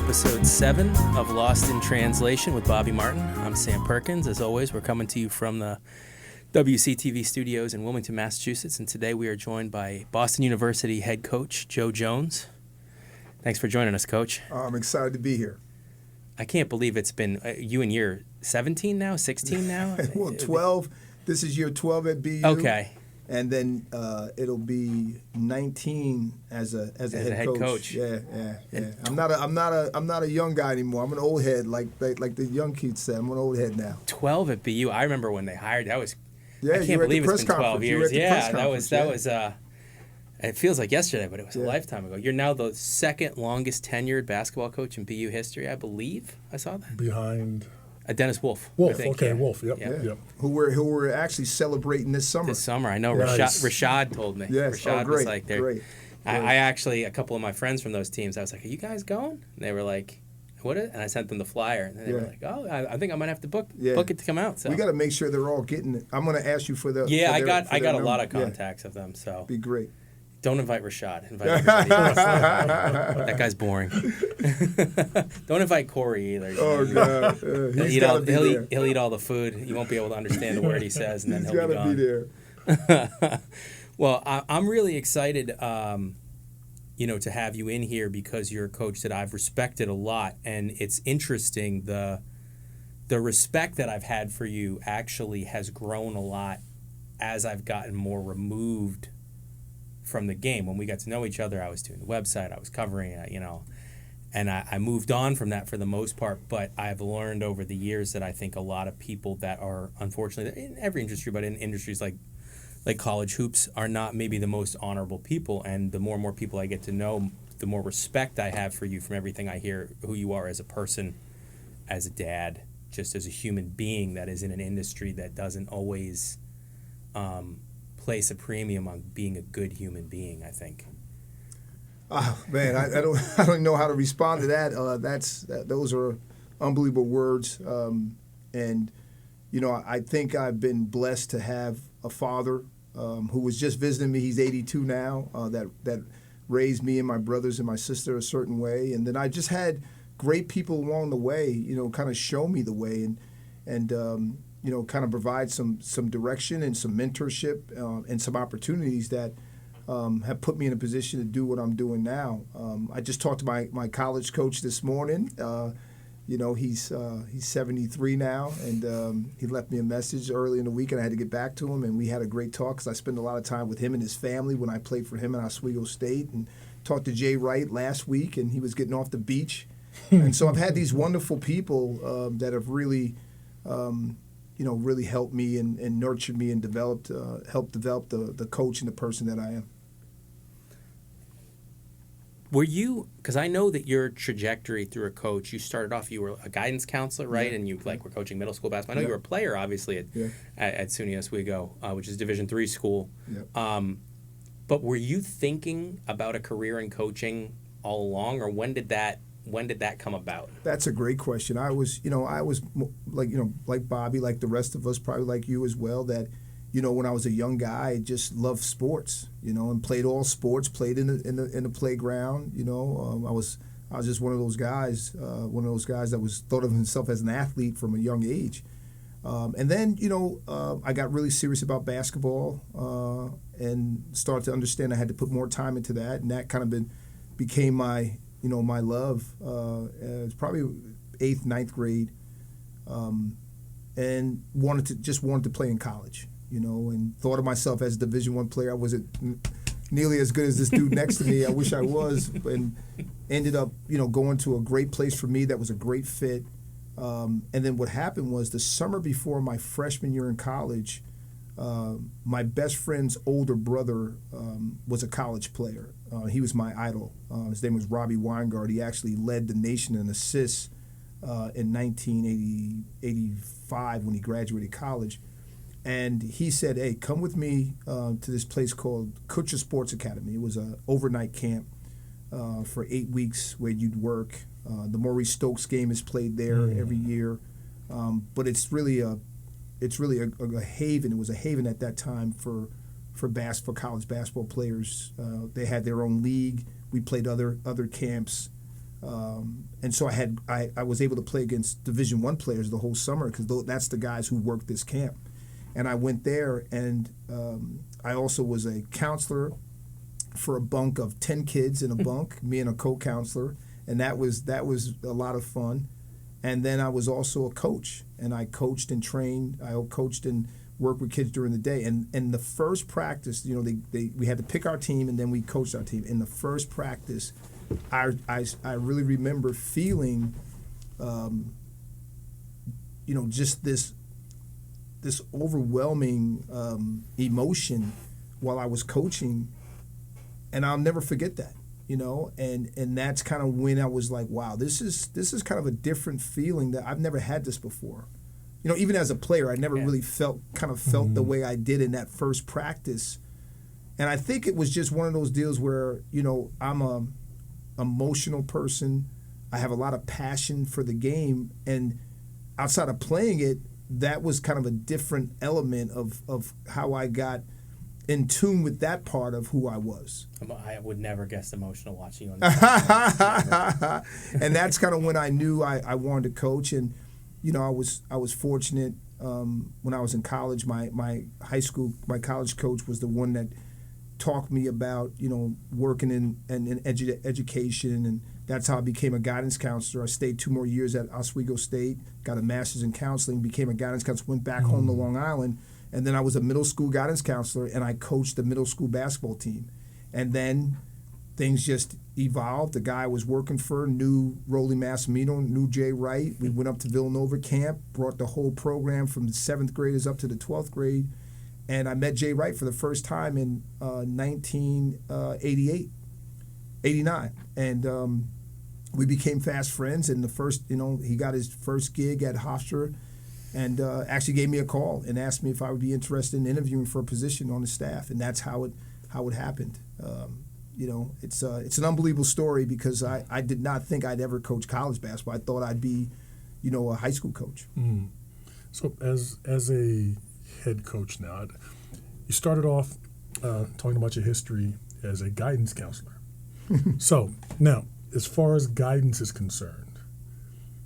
episode 7 of Lost in Translation with Bobby Martin. I'm Sam Perkins. As always, we're coming to you from the WCTV studios in Wilmington, Massachusetts, and today we are joined by Boston University head coach Joe Jones. Thanks for joining us, Coach. I'm excited to be here. I can't believe it's been you in year 17 now, 16 now? Well, 12. This is year 12 at BU. Okay. And then it'll be 19 as a head coach. Yeah. I'm not a young guy anymore. I'm an old head, like the young kids say. I'm an old head now. 12 at BU. I remember when they hired. That was. Yeah, I can't believe it's been 12 years. Yeah, that was. It feels like yesterday, but it was a lifetime ago. You're now the second longest tenured basketball coach in BU history, I believe. I saw that. Behind Dennis Wolf. Wolf, Yep. Yep. Who we're actually celebrating this summer. I know. Nice. Rashad told me. Yes. Rashad great. was like, great. I actually, a couple of my friends from those teams, I was like, are you guys going? And they were like, what is it? And I sent them the flyer. And they were like, oh, I think I might have to book it to come out. So we got to make sure they're all getting it. I'm going to ask you for the. Yeah, I got a lot of contacts of them. So be great. Don't invite Rashad. Invite everybody else. That guy's boring. Don't invite Corey either. Oh, God. He'll eat all the food. You won't be able to understand the word he says, and then he'll be gone. He's got to be there. Well, I'm really excited, to have you in here because you're a coach that I've respected a lot, and it's interesting. The respect that I've had for you actually has grown a lot as I've gotten more removed from the game. When we got to know each other, I was doing the website, I was covering it, and I moved on from that for the most part, but I've learned over the years that I think a lot of people that are, unfortunately, in every industry, but in industries like college hoops, are not maybe the most honorable people, and the more and more people I get to know, the more respect I have for you from everything I hear, who you are as a person, as a dad, just as a human being that is in an industry that doesn't always place a premium on being a good human being, I think. Oh, man, I don't know how to respond to that. Those are unbelievable words, and I think I've been blessed to have a father who was just visiting me. He's 82 now. That raised me and my brothers and my sister a certain way, and then I just had great people along the way. Kind of show me the way and kind of provide some direction and some mentorship and some opportunities that have put me in a position to do what I'm doing now. I just talked to my college coach this morning. He's 73 now, and he left me a message early in the week, and I had to get back to him, and we had a great talk because I spent a lot of time with him and his family when I played for him in Oswego State, and talked to Jay Wright last week, and he was getting off the beach. And so I've had these wonderful people that have really really helped me and nurtured me and helped develop the coach and the person that I am. Were you, because I know that your trajectory through a coach, you started off, you were a guidance counselor, right? Yeah. And you were coaching middle school basketball. I know you were a player, obviously, at SUNY Oswego, which is Division III school. Yeah. But were you thinking about a career in coaching all along, or when did that come about? That's a great question. I was like Bobby, like the rest of us, probably like you as well, that, when I was a young guy, I just loved sports, and played all sports, played in the playground, I was just one of those guys that was thought of himself as an athlete from a young age. And then, I got really serious about basketball and started to understand I had to put more time into that, and that kind of became my my love. It's probably 8th, 9th grade, and wanted to play in college, and thought of myself as a Division I player. I wasn't nearly as good as this dude next to me. I wish I was, and ended up, going to a great place for me that was a great fit. And then what happened was the summer before my freshman year in college, my best friend's older brother was a college player. He was my idol. His name was Robbie Weingart. He actually led the nation in assists in 1985 when he graduated college. And he said, hey, come with me to this place called Kutcher Sports Academy. It was an overnight camp for 8 weeks where you'd work. The Maurice Stokes game is played there every year. But it's really a haven. It was a haven at that time for college basketball players. They had their own league. We played other camps. And so I was able to play against Division I players the whole summer because that's the guys who worked this camp. And I went there, and I also was a counselor for a bunk of 10 kids in a bunk, me and a co-counselor, and that was a lot of fun. And then I was also a coach, and I coached and trained. I coached and worked with kids during the day. And the first practice, we had to pick our team, and then we coached our team. In the first practice, I really remember feeling, just this overwhelming emotion while I was coaching, and I'll never forget that. And that's kind of when I was like, wow, this is kind of a different feeling that I've never had this before. Even as a player, I never really felt the way I did in that first practice. And I think it was just one of those deals where, I'm a emotional person. I have a lot of passion for the game, and outside of playing it, that was kind of a different element of how I got in tune with that part of who I was. I would never guess emotional watching you on And that's kind of when I knew I wanted to coach. And I was fortunate when I was in college. My college coach was the one that talked me about working in education, and that's how I became a guidance counselor. I stayed 2 more years at Oswego State, got a master's in counseling, became a guidance counselor, went back home to Long Island, and then I was a middle school guidance counselor, and I coached the middle school basketball team. And then things just evolved. The guy I was working for knew Rolly Massimino, knew Jay Wright. We went up to Villanova camp, brought the whole program from the 7th graders up to the 12th grade. And I met Jay Wright for the first time in 1988, 89. And we became fast friends. And the first, he got his first gig at Hofstra, and actually gave me a call and asked me if I would be interested in interviewing for a position on the staff. And that's how it happened. It's an unbelievable story because I did not think I'd ever coach college basketball. I thought I'd be, a high school coach. Mm. So as a head coach now, you started off talking about your history as a guidance counselor. So now, as far as guidance is concerned,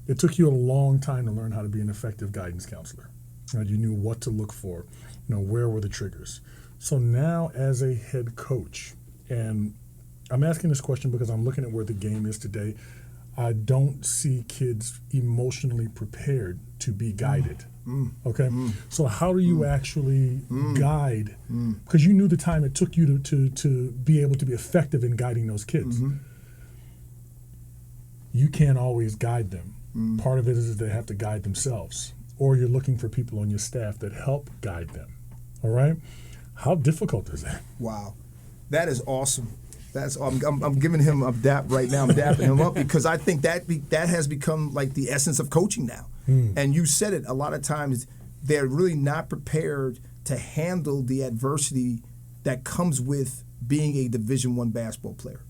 it took you a long time to learn how to be an effective guidance counselor. Right? You knew what to look for, where were the triggers. So now as a head coach, and I'm asking this question because I'm looking at where the game is today, I don't see kids emotionally prepared to be guided. Okay? So how do you actually guide? Because you knew the time it took you to be able to be effective in guiding those kids. You can't always guide them. Part of it is they have to guide themselves, or you're looking for people on your staff that help guide them. All right? How difficult is that? Wow, that is awesome. I'm giving him a dap right now. I'm dapping him up because I think that has become like the essence of coaching now. And you said it, a lot of times they're really not prepared to handle the adversity that comes with being a Division I basketball player.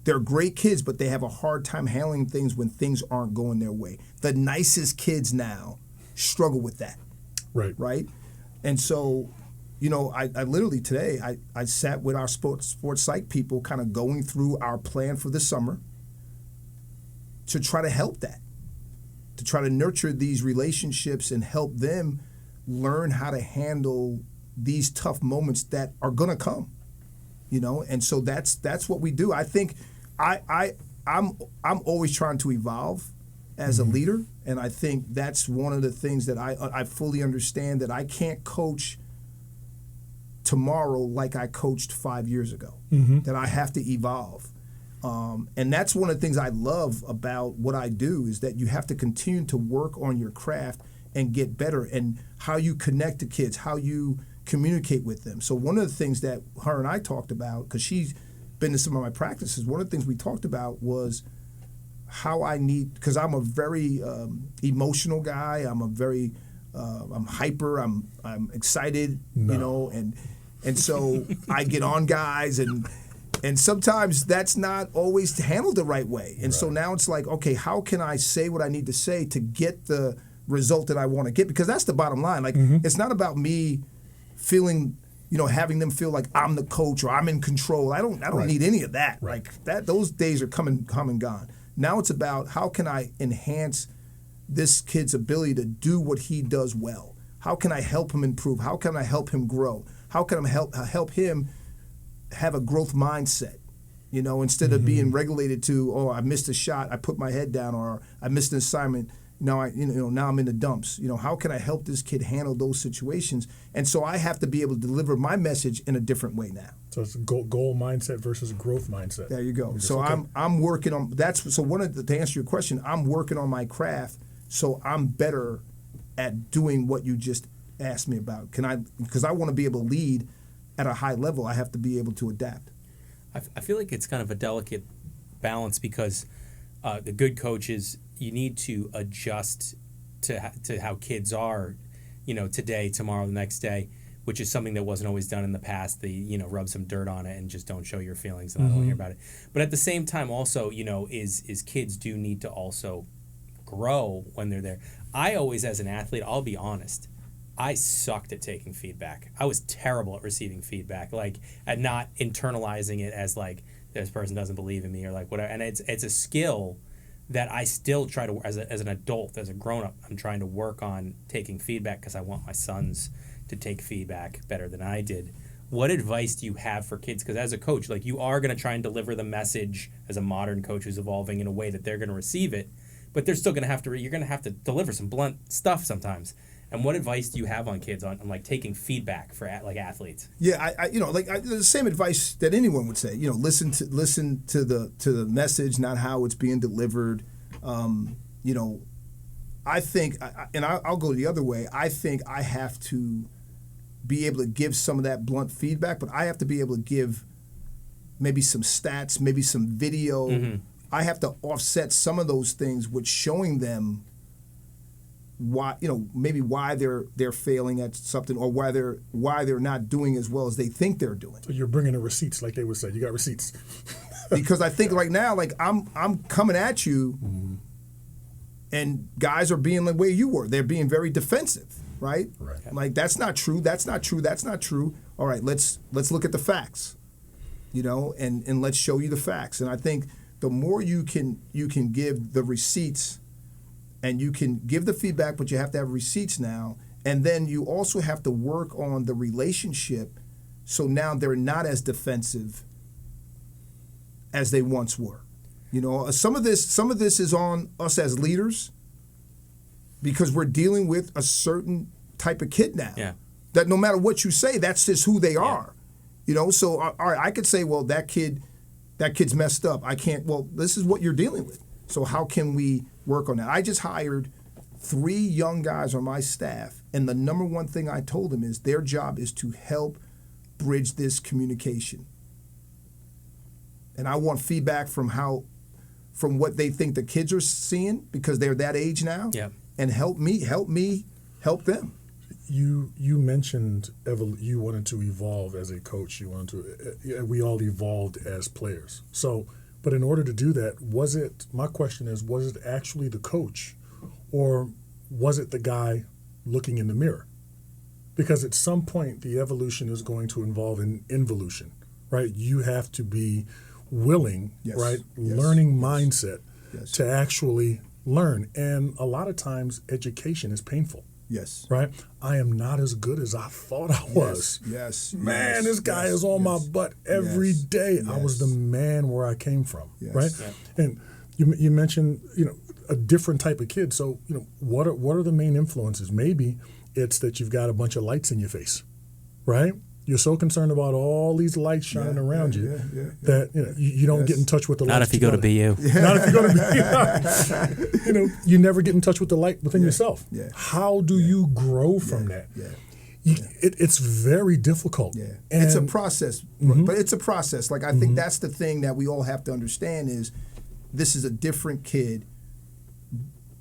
They're great kids, but they have a hard time handling things when things aren't going their way. The nicest kids now struggle with that. Right? And so, I literally today, I sat with our sports psych people kind of going through our plan for the summer to try to help that, to try to nurture these relationships and help them learn how to handle these tough moments that are going to come, And so that's what we do. I think I'm always trying to evolve as a leader, and I think that's one of the things that I fully understand, that I can't coach tomorrow like I coached 5 years ago, that I have to evolve. And that's one of the things I love about what I do, is that you have to continue to work on your craft and get better, and how you connect to kids, how you communicate with them. So one of the things that her and I talked about, because she's been to some of my practices, one of the things we talked about was how I need, because I'm a very emotional guy. I'm a very, I'm hyper. I'm excited, and so I get on guys, and sometimes that's not always handled the right way. And so now it's like, okay, how can I say what I need to say to get the result that I want to get? Because that's the bottom line. Like, it's not about me feeling, having them feel like I'm the coach or I'm in control. I don't need any of that. Like that, those days are come and gone. Now it's about how can I enhance this kid's ability to do what he does well? How can I help him improve? How can I help him grow? How can I help him have a growth mindset? You know, instead of being regulated to, oh, I missed a shot, I put my head down, or I missed an assignment, now I'm in the dumps. You know, how can I help this kid handle those situations? And so I have to be able to deliver my message in a different way now. So it's goal mindset versus growth mindset. There you go. So I'm working on to answer your question, I'm working on my craft so I'm better at doing what you just asked me about. Because I want to be able to lead at a high level, I have to be able to adapt. I feel like it's kind of a delicate balance because the good coaches, you need to adjust to how kids are, today, tomorrow, the next day, which is something that wasn't always done in the past. They, rub some dirt on it and just don't show your feelings and I don't hear about it. But at the same time also, is kids do need to also grow when they're there. I always, as an athlete, I'll be honest, I sucked at taking feedback. I was terrible at receiving feedback, at not internalizing it as this person doesn't believe in me or whatever. And it's a skill that I still try to, as an adult, as a grown-up, I'm trying to work on taking feedback because I want my sons to take feedback better than I did. What advice do you have for kids? Because as a coach, you are going to try and deliver the message as a modern coach who's evolving in a way that they're going to receive it, but they're still going to have to, you're going to have to deliver some blunt stuff sometimes. And what advice do you have on kids on taking feedback for athletes? Yeah, the same advice that anyone would say. Listen to the message, not how it's being delivered. I think, and I'll go the other way. I think I have to be able to give some of that blunt feedback, but I have to be able to give maybe some stats, maybe some video. Mm-hmm. I have to offset some of those things with showing them why they're failing at something, or why they're not doing as well as they think they're doing. So you're bringing the receipts, like they would say. You got receipts. Because I think right now, I'm coming at you, and guys are being the way you were. They're being very defensive, right? Right. That's not true. That's not true. That's not true. All right, let's look at the facts, and let's show you the facts. And I think the more you can give the receipts. And you can give the feedback, but you have to have receipts now. And then you also have to work on the relationship so now they're not as defensive as they once were. Some of this is on us as leaders because we're dealing with a certain type of kid now. Yeah. That no matter what you say, that's just who they are. So all right, I could say, well, that kid's messed up. I can't. Well, this is what you're dealing with. So how can we work on that? I just hired 3 young guys on my staff, and the number one thing I told them is their job is to help bridge this communication. And I want feedback from what they think the kids are seeing because they're that age now. Yeah. And help me help them. You mentioned you wanted to evolve as a coach. We all evolved as players. So. But in order to do that, was it actually the coach, or was it the guy looking in the mirror? Because at some point, the evolution is going to involve an involution, right? You have to be willing, right, learning mindset to actually learn. And a lot of times, education is painful. Yes. Right? I am not as good as I thought I was. Yes. Man, this guy is on my butt every day. I was the man where I came from. Right? Yeah. And you mentioned, a different type of kid. So, what are the main influences? Maybe it's that you've got a bunch of lights in your face. Right? You're so concerned about all these lights shining around you that you don't get in touch with the light. Not if you go to BU. Not if you go to BU. You never get in touch with the light within yourself. Yeah. How do you grow from that? Yeah. It's very difficult. Yeah. And it's a process, but it's a process. I think that's the thing that we all have to understand is this is a different kid.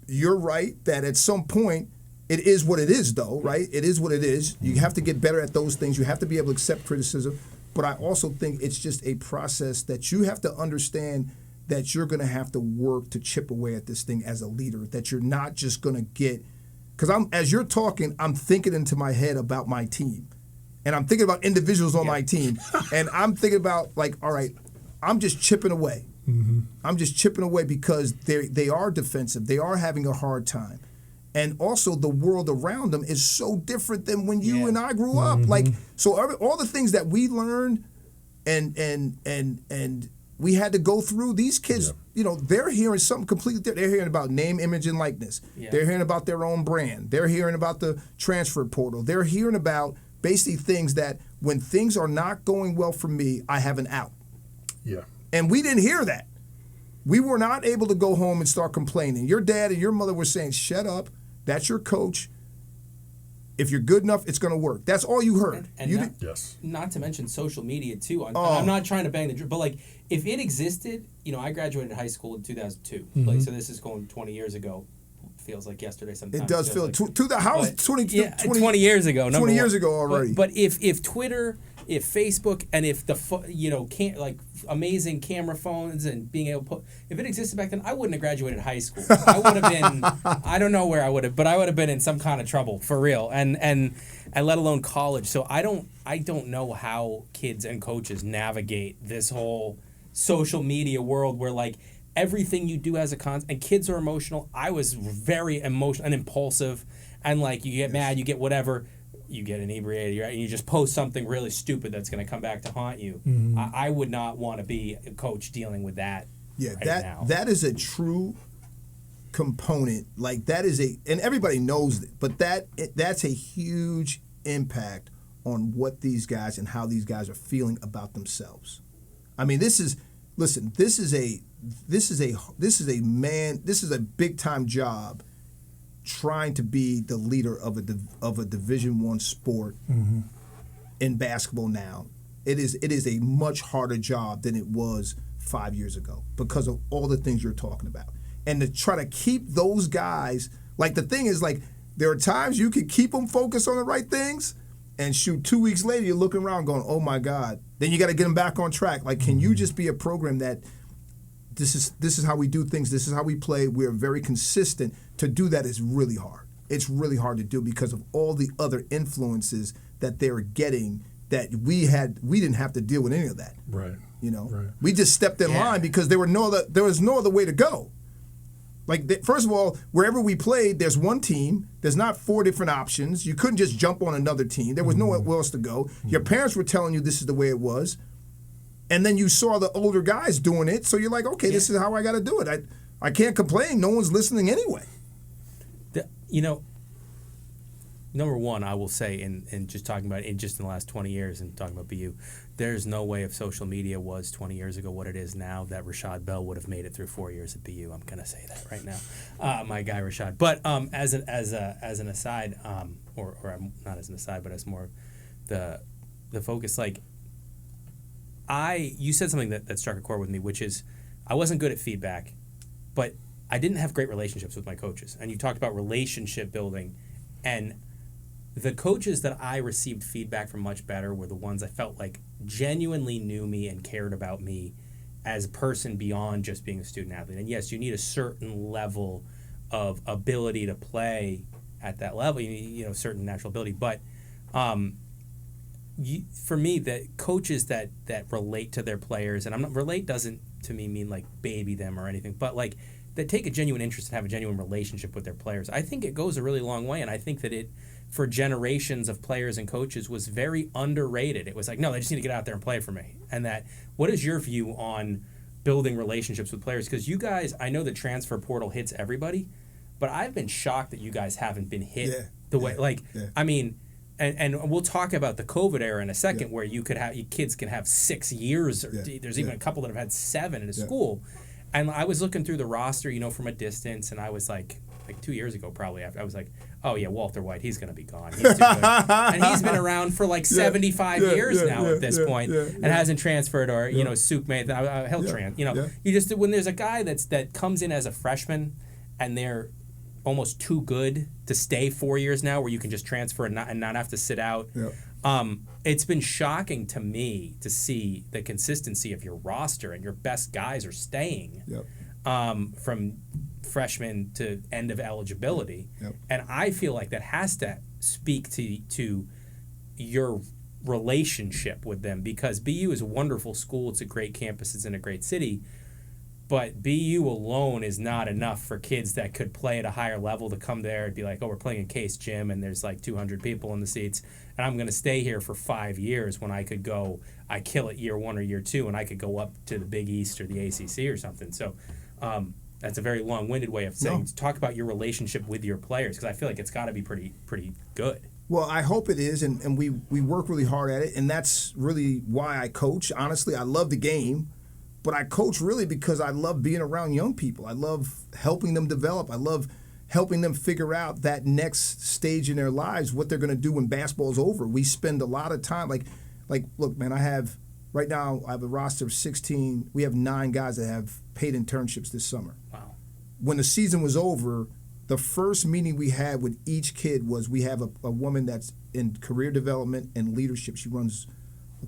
You're right that at some point, it is what it is, though, right? It is what it is. You have to get better at those things. You have to be able to accept criticism. But I also think it's just a process that you have to understand that you're going to have to work to chip away at this thing as a leader, that you're not just going to get – because as you're talking, I'm thinking into my head about my team. And I'm thinking about individuals on my team. And I'm thinking about, all right, I'm just chipping away. I'm just chipping away because they are defensive. They are having a hard time. And also the world around them is so different than when you and I grew up. Like, so all the things that we learned and we had to go through, these kids, they're hearing something completely different. They're hearing about name, image, and likeness. Yeah. They're hearing about their own brand. They're hearing about the transfer portal. They're hearing about basically things that when things are not going well for me, I have an out. Yeah. And we didn't hear that. We were not able to go home and start complaining. Your dad and your mother were saying, shut up. That's your coach. If you're good enough, it's going to work. That's all you heard. And not to mention social media, too. I'm not trying to bang the drum, but, like, if it existed, I graduated high school in 2002. Like, so this is going 20 years ago. Feels like yesterday sometimes. It does feel like 20 years ago. 20 years ago already. But if Twitter, if Facebook, and if the amazing camera phones and being able to put, if it existed back then, I wouldn't have graduated high school. I would have been, I don't know where I would have, but I would have been in some kind of trouble for real, and let alone college. So I don't know how kids and coaches navigate this whole social media world where, like, everything you do has a and kids are emotional. I was very emotional and impulsive, and, like, you get mad, you get whatever, you get inebriated, right? And you just post something really stupid that's going to come back to haunt you. I would not want to be a coach dealing with that. Yeah, now. That is a true component. Like, that is and everybody knows it, but that's a huge impact on what these guys and how these guys are feeling about themselves. I mean, this is a big time job trying to be the leader of a Division I sport in basketball now. It is a much harder job than it was 5 years ago because of all the things you're talking about. And to try to keep those guys, like, the thing is, like, there are times you can keep them focused on the right things, and shoot, 2 weeks later you're looking around going, oh my God. Then you got to get them back on track. Like, can you just be a program that this is how we do things, this is how we play, we're very consistent. To do that is really hard. It's really hard to do because of all the other influences that they're getting that we didn't have to deal with any of that. Right. Right. We just stepped in line because there was no other way to go. Like, first of all, wherever we played, there's one team. There's not 4 different options. You couldn't just jump on another team. There was nowhere else to go. Your parents were telling you this is the way it was. And then you saw the older guys doing it, so you're like, okay, this is how I got to do it. I can't complain. No one's listening anyway. Number one, I will say, in just talking about in the last 20 years and talking about BU, there's no way if social media was 20 years ago what it is now that Rashad Bell would have made it through 4 years at BU. I'm gonna say that right now, my guy Rashad. But as an aside, or not as an aside, but as more the focus, like, you said something that struck a chord with me, which is I wasn't good at feedback, but I didn't have great relationships with my coaches. And you talked about relationship building, and the coaches that I received feedback from much better were the ones I felt like genuinely knew me and cared about me as a person beyond just being a student athlete. And yes, you need a certain level of ability to play at that level, certain natural ability. But for me, the coaches that relate to their players, and relate doesn't to me mean like baby them or anything, but like that take a genuine interest and have a genuine relationship with their players. I think it goes a really long way, and I think that it, for generations of players and coaches, was very underrated. It was like, no, they just need to get out there and play for me. And that, what is your view on building relationships with players? Because you guys, I know the transfer portal hits everybody, but I've been shocked that you guys haven't been hit the way, I mean, and we'll talk about the COVID era in a second, where you kids can have 6 years, or there's even a couple that have had 7 in a school. And I was looking through the roster, from a distance, and I was like 2 years ago probably, after I was like, oh yeah, Walter White, he's going to be gone. He's too good. And he's been around for 75 years now at this point, and hasn't transferred, or, Suk made, he'll you just, when there's a guy that comes in as a freshman and they're almost too good to stay 4 years now, where you can just transfer and not have to sit out. It's been shocking to me to see the consistency of your roster, and your best guys are staying from freshman to end of eligibility. And I feel like that has to speak to your relationship with them, because BU is a wonderful school. It's a great campus. It's in a great city. But BU alone is not enough for kids that could play at a higher level to come there and be like, oh, we're playing in Case Gym and there's like 200 people in the seats, and I'm going to stay here for 5 years when I could go, I kill it year 1 or year 2, and I could go up to the Big East or the ACC or something. So that's a very long-winded way of saying, talk about your relationship with your players, because I feel like it's got to be pretty good. Well, I hope it is, and we work really hard at it, and that's really why I coach. Honestly, I love the game. But I coach really because I love being around young people. I love helping them develop. I love helping them figure out that next stage in their lives, what they're going to do when basketball's over. We spend a lot of time, like, look, man, right now I have a roster of 16. We have 9 guys that have paid internships this summer. Wow. When the season was over, the first meeting we had with each kid was, we have a woman that's in career development and leadership. She runs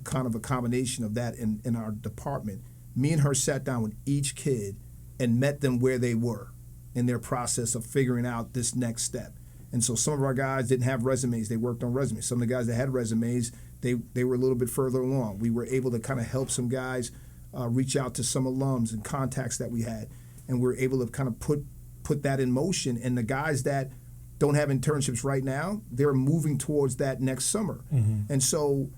kind of a combination of that in our department. Me and her sat down with each kid and met them where they were in their process of figuring out this next step. And so some of our guys didn't have resumes. They worked on resumes. Some of the guys that had resumes, they were a little bit further along. We were able to kind of help some guys reach out to some alums and contacts that we had. And we were able to kind of put that in motion. And the guys that don't have internships right now, they're moving towards that next summer. Mm-hmm. And so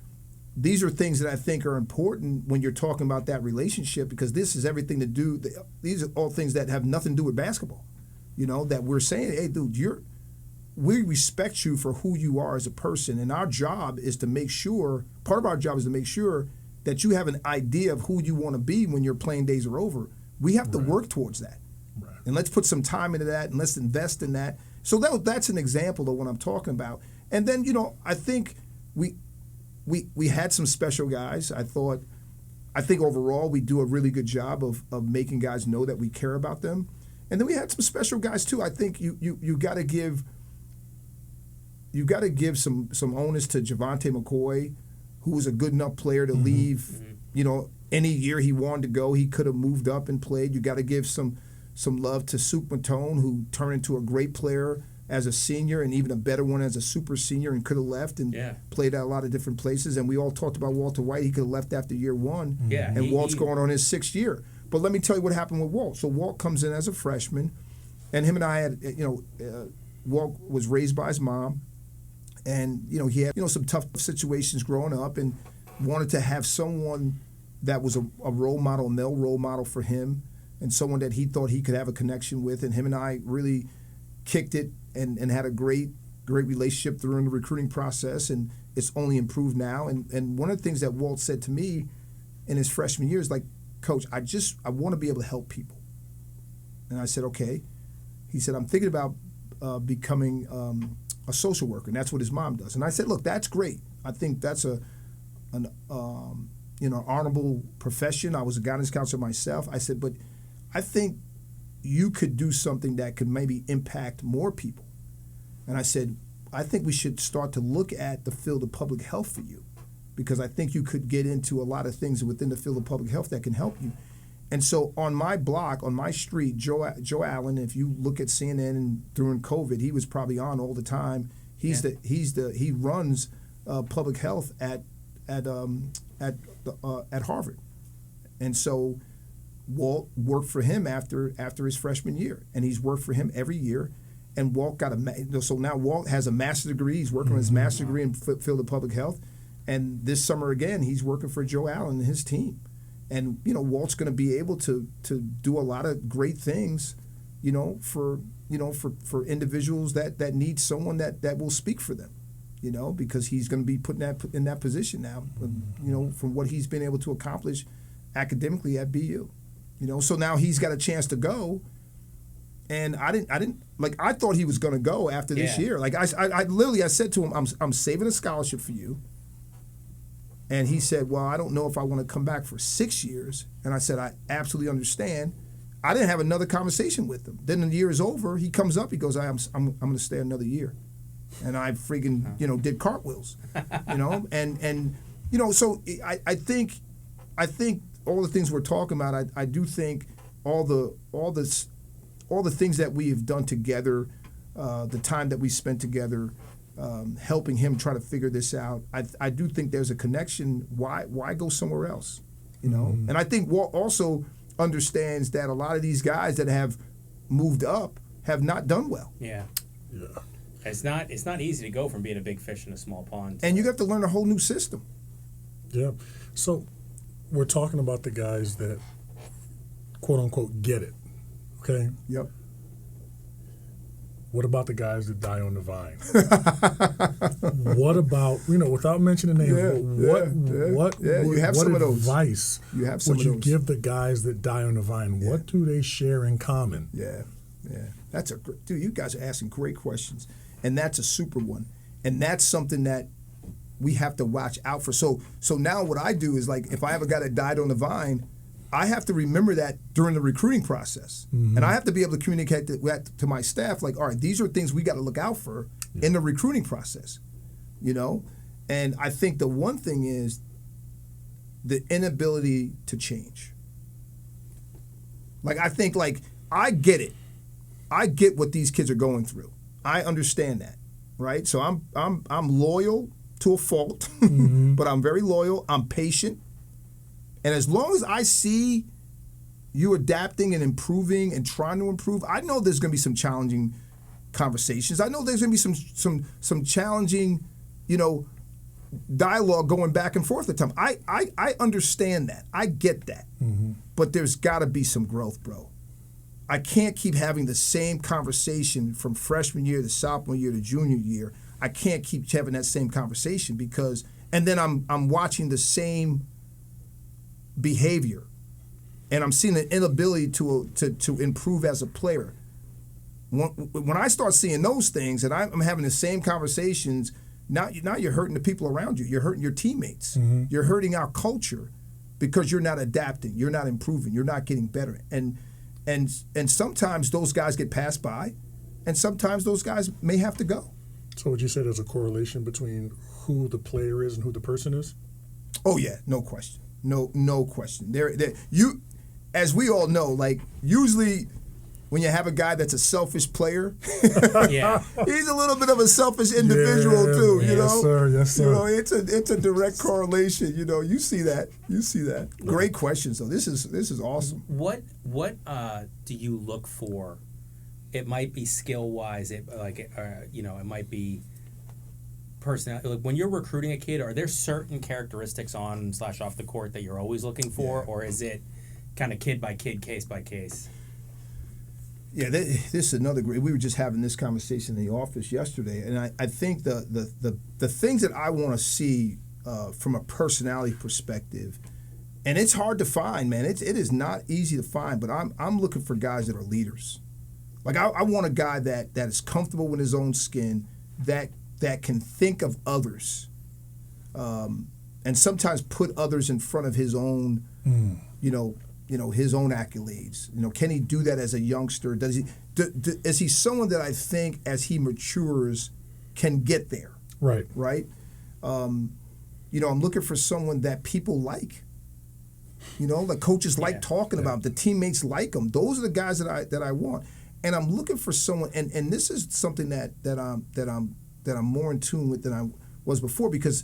these are things that I think are important when you're talking about that relationship, because this is everything to do. These are all things that have nothing to do with basketball. You know, that we're saying, hey, dude, we respect you for who you are as a person, and our job is to make sure. Part of our job is to make sure that you have an idea of who you want to be when your playing days are over. We have to work towards that, and let's put some time into that, and let's invest in that. So that's an example of what I'm talking about. And then, you know, I think we had some special guys. I think overall we do a really good job of making guys know that we care about them. And then we had some special guys too. I think you got to give some onus to Javante McCoy, who was a good enough player to leave. Mm-hmm. You know, any year he wanted to go, he could have moved up and played. You got to give some love to Suk Matone, who turned into a great player as a senior, and even a better one as a super senior, and could have left and played at a lot of different places. And we all talked about Walter White. He could have left after year 1. Yeah, and Walt's going on his 6th year. But let me tell you what happened with Walt. So Walt comes in as a freshman, and him and I had, Walt was raised by his mom, and, he had, some tough situations growing up, and wanted to have someone that was a role model, a male role model for him, and someone that he thought he could have a connection with. And him and I really kicked it and had a great relationship during the recruiting process, and it's only improved now. And one of the things that Walt said to me in his freshman year is like, Coach, I want to be able to help people. And I said, okay. He said, I'm thinking about becoming a social worker, and that's what his mom does. And I said, look, that's great. I think that's an honorable profession. I was a guidance counselor myself. I said, but I think you could do something that could maybe impact more people. And I said, I think we should start to look at the field of public health for you, because I think you could get into a lot of things within the field of public health that can help you. And so on my block, on my street, Joe Allen, if you look at CNN and during COVID, he was probably on all the time. He runs public health at Harvard. And so Walt worked for him after his freshman year, and he's worked for him every year. And Walt so now Walt has a master's degree. He's working on his master's degree in field of public health. And this summer again, he's working for Joe Allen and his team. And Walt's going to be able to do a lot of great things, for individuals that need someone that will speak for them, because he's going to be put in that position now, from what he's been able to accomplish academically at BU. So now he's got a chance to go. And I thought he was going to go after this year. Like I literally said to him, I'm saving a scholarship for you. And he said, well, I don't know if I want to come back for 6 years. And I said, I absolutely understand. I didn't have another conversation with him. Then the year is over. He comes up. He goes, I'm going to stay another year. And I freaking, did cartwheels, And so I think all the things we're talking about, I do think all the things that we have done together, the time that we spent together, helping him try to figure this out. I do think there's a connection. Why go somewhere else? And I think also understands that a lot of these guys that have moved up have not done well. Yeah. Yeah. It's not easy to go from being a big fish in a small pond. And you have to learn a whole new system. Yeah. So we're talking about the guys that, quote unquote, get it. Okay. Yep. What about the guys that die on the vine? What about, without mentioning names, what You have what some of those. advice You have some would of you those. give the guys that die on the vine? Yeah. What do they share in common? Yeah. That's dude. You guys are asking great questions, and that's a super one, and that's something that we have to watch out for. So now what I do is, like, if I have a guy that died on the vine, I have to remember that during the recruiting process, and I have to be able to communicate that to my staff. Like, all right, these are things we got to look out for in the recruiting process, And I think the one thing is the inability to change. Like, I think, like, I get it. I get what these kids are going through. I understand that, right? So I'm loyal to a fault, but I'm very loyal. I'm patient. And as long as I see you adapting and improving and trying to improve, I know there's going to be some challenging conversations. I know there's going to be some challenging, dialogue going back and forth at the time. I understand that. I get that. But there's got to be some growth, bro. I can't keep having the same conversation from freshman year to sophomore year to junior year. I can't keep having that same conversation and then I'm watching the same behavior, and I'm seeing an inability to improve as a player. When I start seeing those things, and I'm having the same conversations, now you're hurting the people around you. You're hurting your teammates. You're hurting our culture because you're not adapting. You're not improving. You're not getting better. And sometimes those guys get passed by, and sometimes those guys may have to go. So would you say there's a correlation between who the player is and who the person is? Oh yeah, no question. No question. You, as we all know, like, usually when you have a guy that's a selfish player, Yeah. he's a little bit of a selfish individual too. Yes, sir. Yes, sir. It's a direct correlation. You see that. Great questions though. This is awesome. What do you look for? It might be skill wise. It might be personality. Like, when you're recruiting a kid, are there certain characteristics on/off the court that you're always looking for, or is it kind of kid by kid, case by case? Yeah, this is another great. We were just having this conversation in the office yesterday, and I think the things that I want to see from a personality perspective, and it's hard to find, man. It is not easy to find, but I'm looking for guys that are leaders. Like, I want a guy that is comfortable in his own skin, that can think of others, and sometimes put others in front of his own, his own accolades. Can he do that as a youngster? Is he someone that I think as he matures can get there? Right. Right. I'm looking for someone that people like. Like, coaches like talking about him. The teammates like him. Those are the guys that I want. And I'm looking for someone, and this is something that I'm more in tune with than I was before, because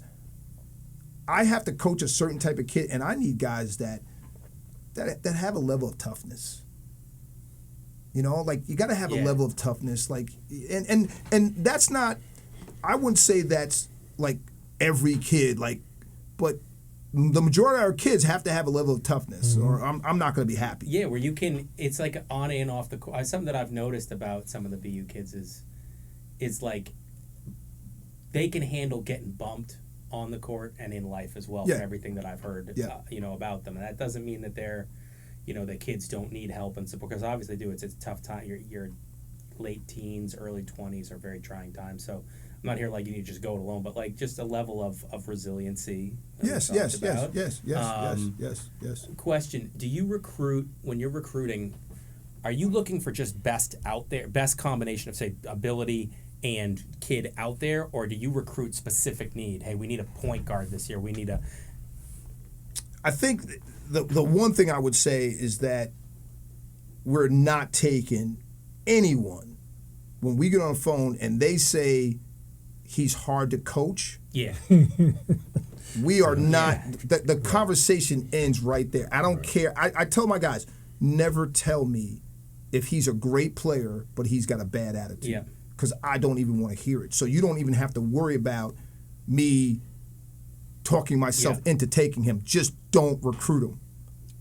I have to coach a certain type of kid, and I need guys that have a level of toughness. Like, you got to have a level of toughness. Like, and that's not, I wouldn't say that's like every kid, like, but the majority of our kids have to have a level of toughness, or I'm not going to be happy. Yeah, where you can, it's like on and off the court. Something that I've noticed about some of the BU kids is like, they can handle getting bumped on the court and in life as well, from everything that I've heard, about them. And that doesn't mean that they're, the kids don't need help and support, because obviously they do. It's a tough time. Your late teens, early 20s are very trying times. So I'm not here like you need to just go it alone, but like just a level of resiliency. Yes. Question: do you recruit, when you're recruiting, are you looking for just best out there, best combination of, say, ability and kid out there, or do you recruit specific need? Hey, we need a point guard this year. We need a. I think the one thing I would say is that we're not taking anyone when we get on the phone and they say he's hard to coach. Yeah. We are not. The conversation ends right there. I don't care. I tell my guys, never tell me if he's a great player, but he's got a bad attitude. Yeah. Because I don't even want to hear it. So you don't even have to worry about me talking myself into taking him. Just don't recruit him.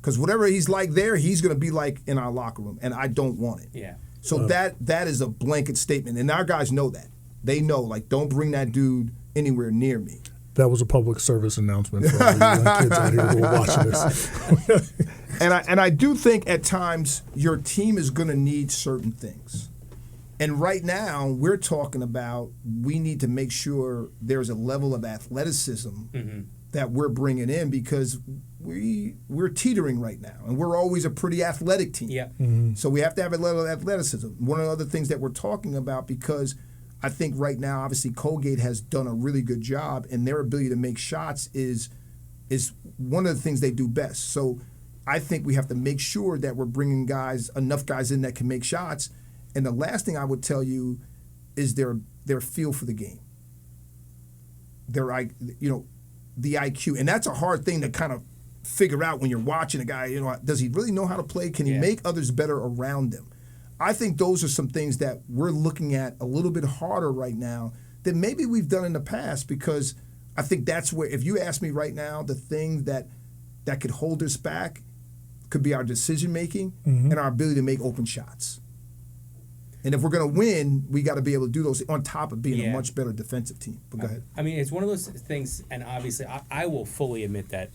Because whatever he's like there, he's going to be like in our locker room, and I don't want it. Yeah. So that is a blanket statement, and our guys know that. They know, like, don't bring that dude anywhere near me. That was a public service announcement for all you young kids out here who are watching this. And I do think at times your team is going to need certain things. And right now, we're talking about we need to make sure there's a level of athleticism that we're bringing in because we're teetering right now. And we're always a pretty athletic team. Yeah. So we have to have a level of athleticism. One of the other things that we're talking about, because I think right now, obviously, Colgate has done a really good job, and their ability to make shots is one of the things they do best. So I think we have to make sure that we're bringing enough guys in that can make shots. And the last thing I would tell you is their feel for the game, the IQ, and that's a hard thing to kind of figure out when you're watching a guy. Does he really know how to play? Can he make others better around him? I think those are some things that we're looking at a little bit harder right now than maybe we've done in the past, because I think that's where, if you ask me right now, the thing that could hold us back could be our decision making and our ability to make open shots. And if we're going to win, we got to be able to do those on top of being a much better defensive team. But go ahead. I mean, it's one of those things, and obviously I will fully admit that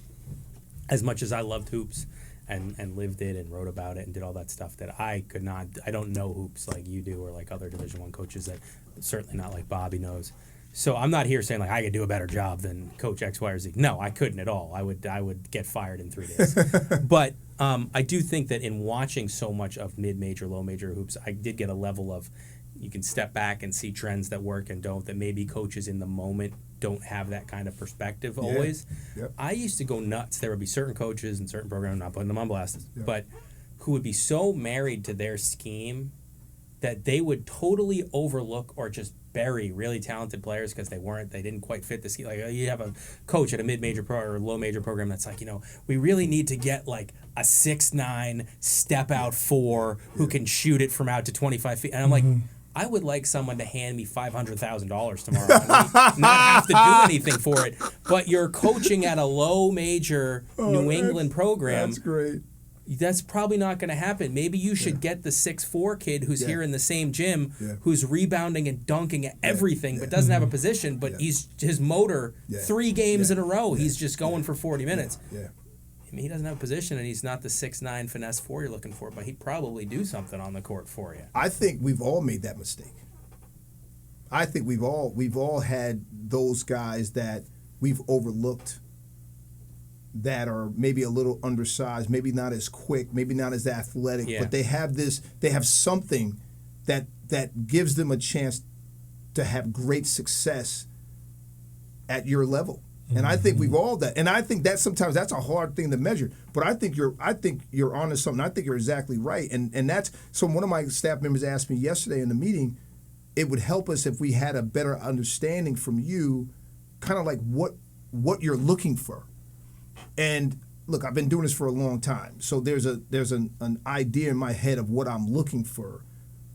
as much as I loved hoops and lived it and wrote about it and did all that stuff, that I don't know hoops like you do or like other Division I coaches, that certainly not like Bobby knows. So I'm not here saying like I could do a better job than Coach X, Y, or Z. No, I couldn't at all. I would get fired in 3 days. But I do think that in watching so much of mid-major, low-major hoops, I did get a level of, you can step back and see trends that work and don't, that maybe coaches in the moment don't have that kind of perspective always. Yep. I used to go nuts. There would be certain coaches and certain programs, not putting them on blast, but who would be so married to their scheme that they would totally overlook or just bury really talented players because they didn't quite fit the scheme. Like you have a coach at a mid-major or low-major program that's like, we really need to get like a 6'9" step-out 4 who can shoot it from out to 25 feet. And I'm like, I would like someone to hand me $500,000 tomorrow and not have to do anything for it. But you're coaching at a low-major New England program. That's great. That's probably not going to happen. Maybe you should get the 6'4" kid who's here in the same gym, who's rebounding and dunking at everything, but doesn't have a position, but his motor 3 games in a row, he's just going for 40 minutes. I mean, he doesn't have a position, and he's not the 6'9" finesse 4 you're looking for, but he'd probably do something on the court for you. I think we've all made that mistake. I think we've all had those guys that we've overlooked, that are maybe a little undersized, maybe not as quick, maybe not as athletic, but they have something that gives them a chance to have great success at your level. And I think we've all that. And I think that sometimes that's a hard thing to measure. But I think you're onto something. I think you're exactly right. And that's so one of my staff members asked me yesterday in the meeting, it would help us if we had a better understanding from you, kind of like what you're looking for. And look, I've been doing this for a long time, so there's an idea in my head of what I'm looking for.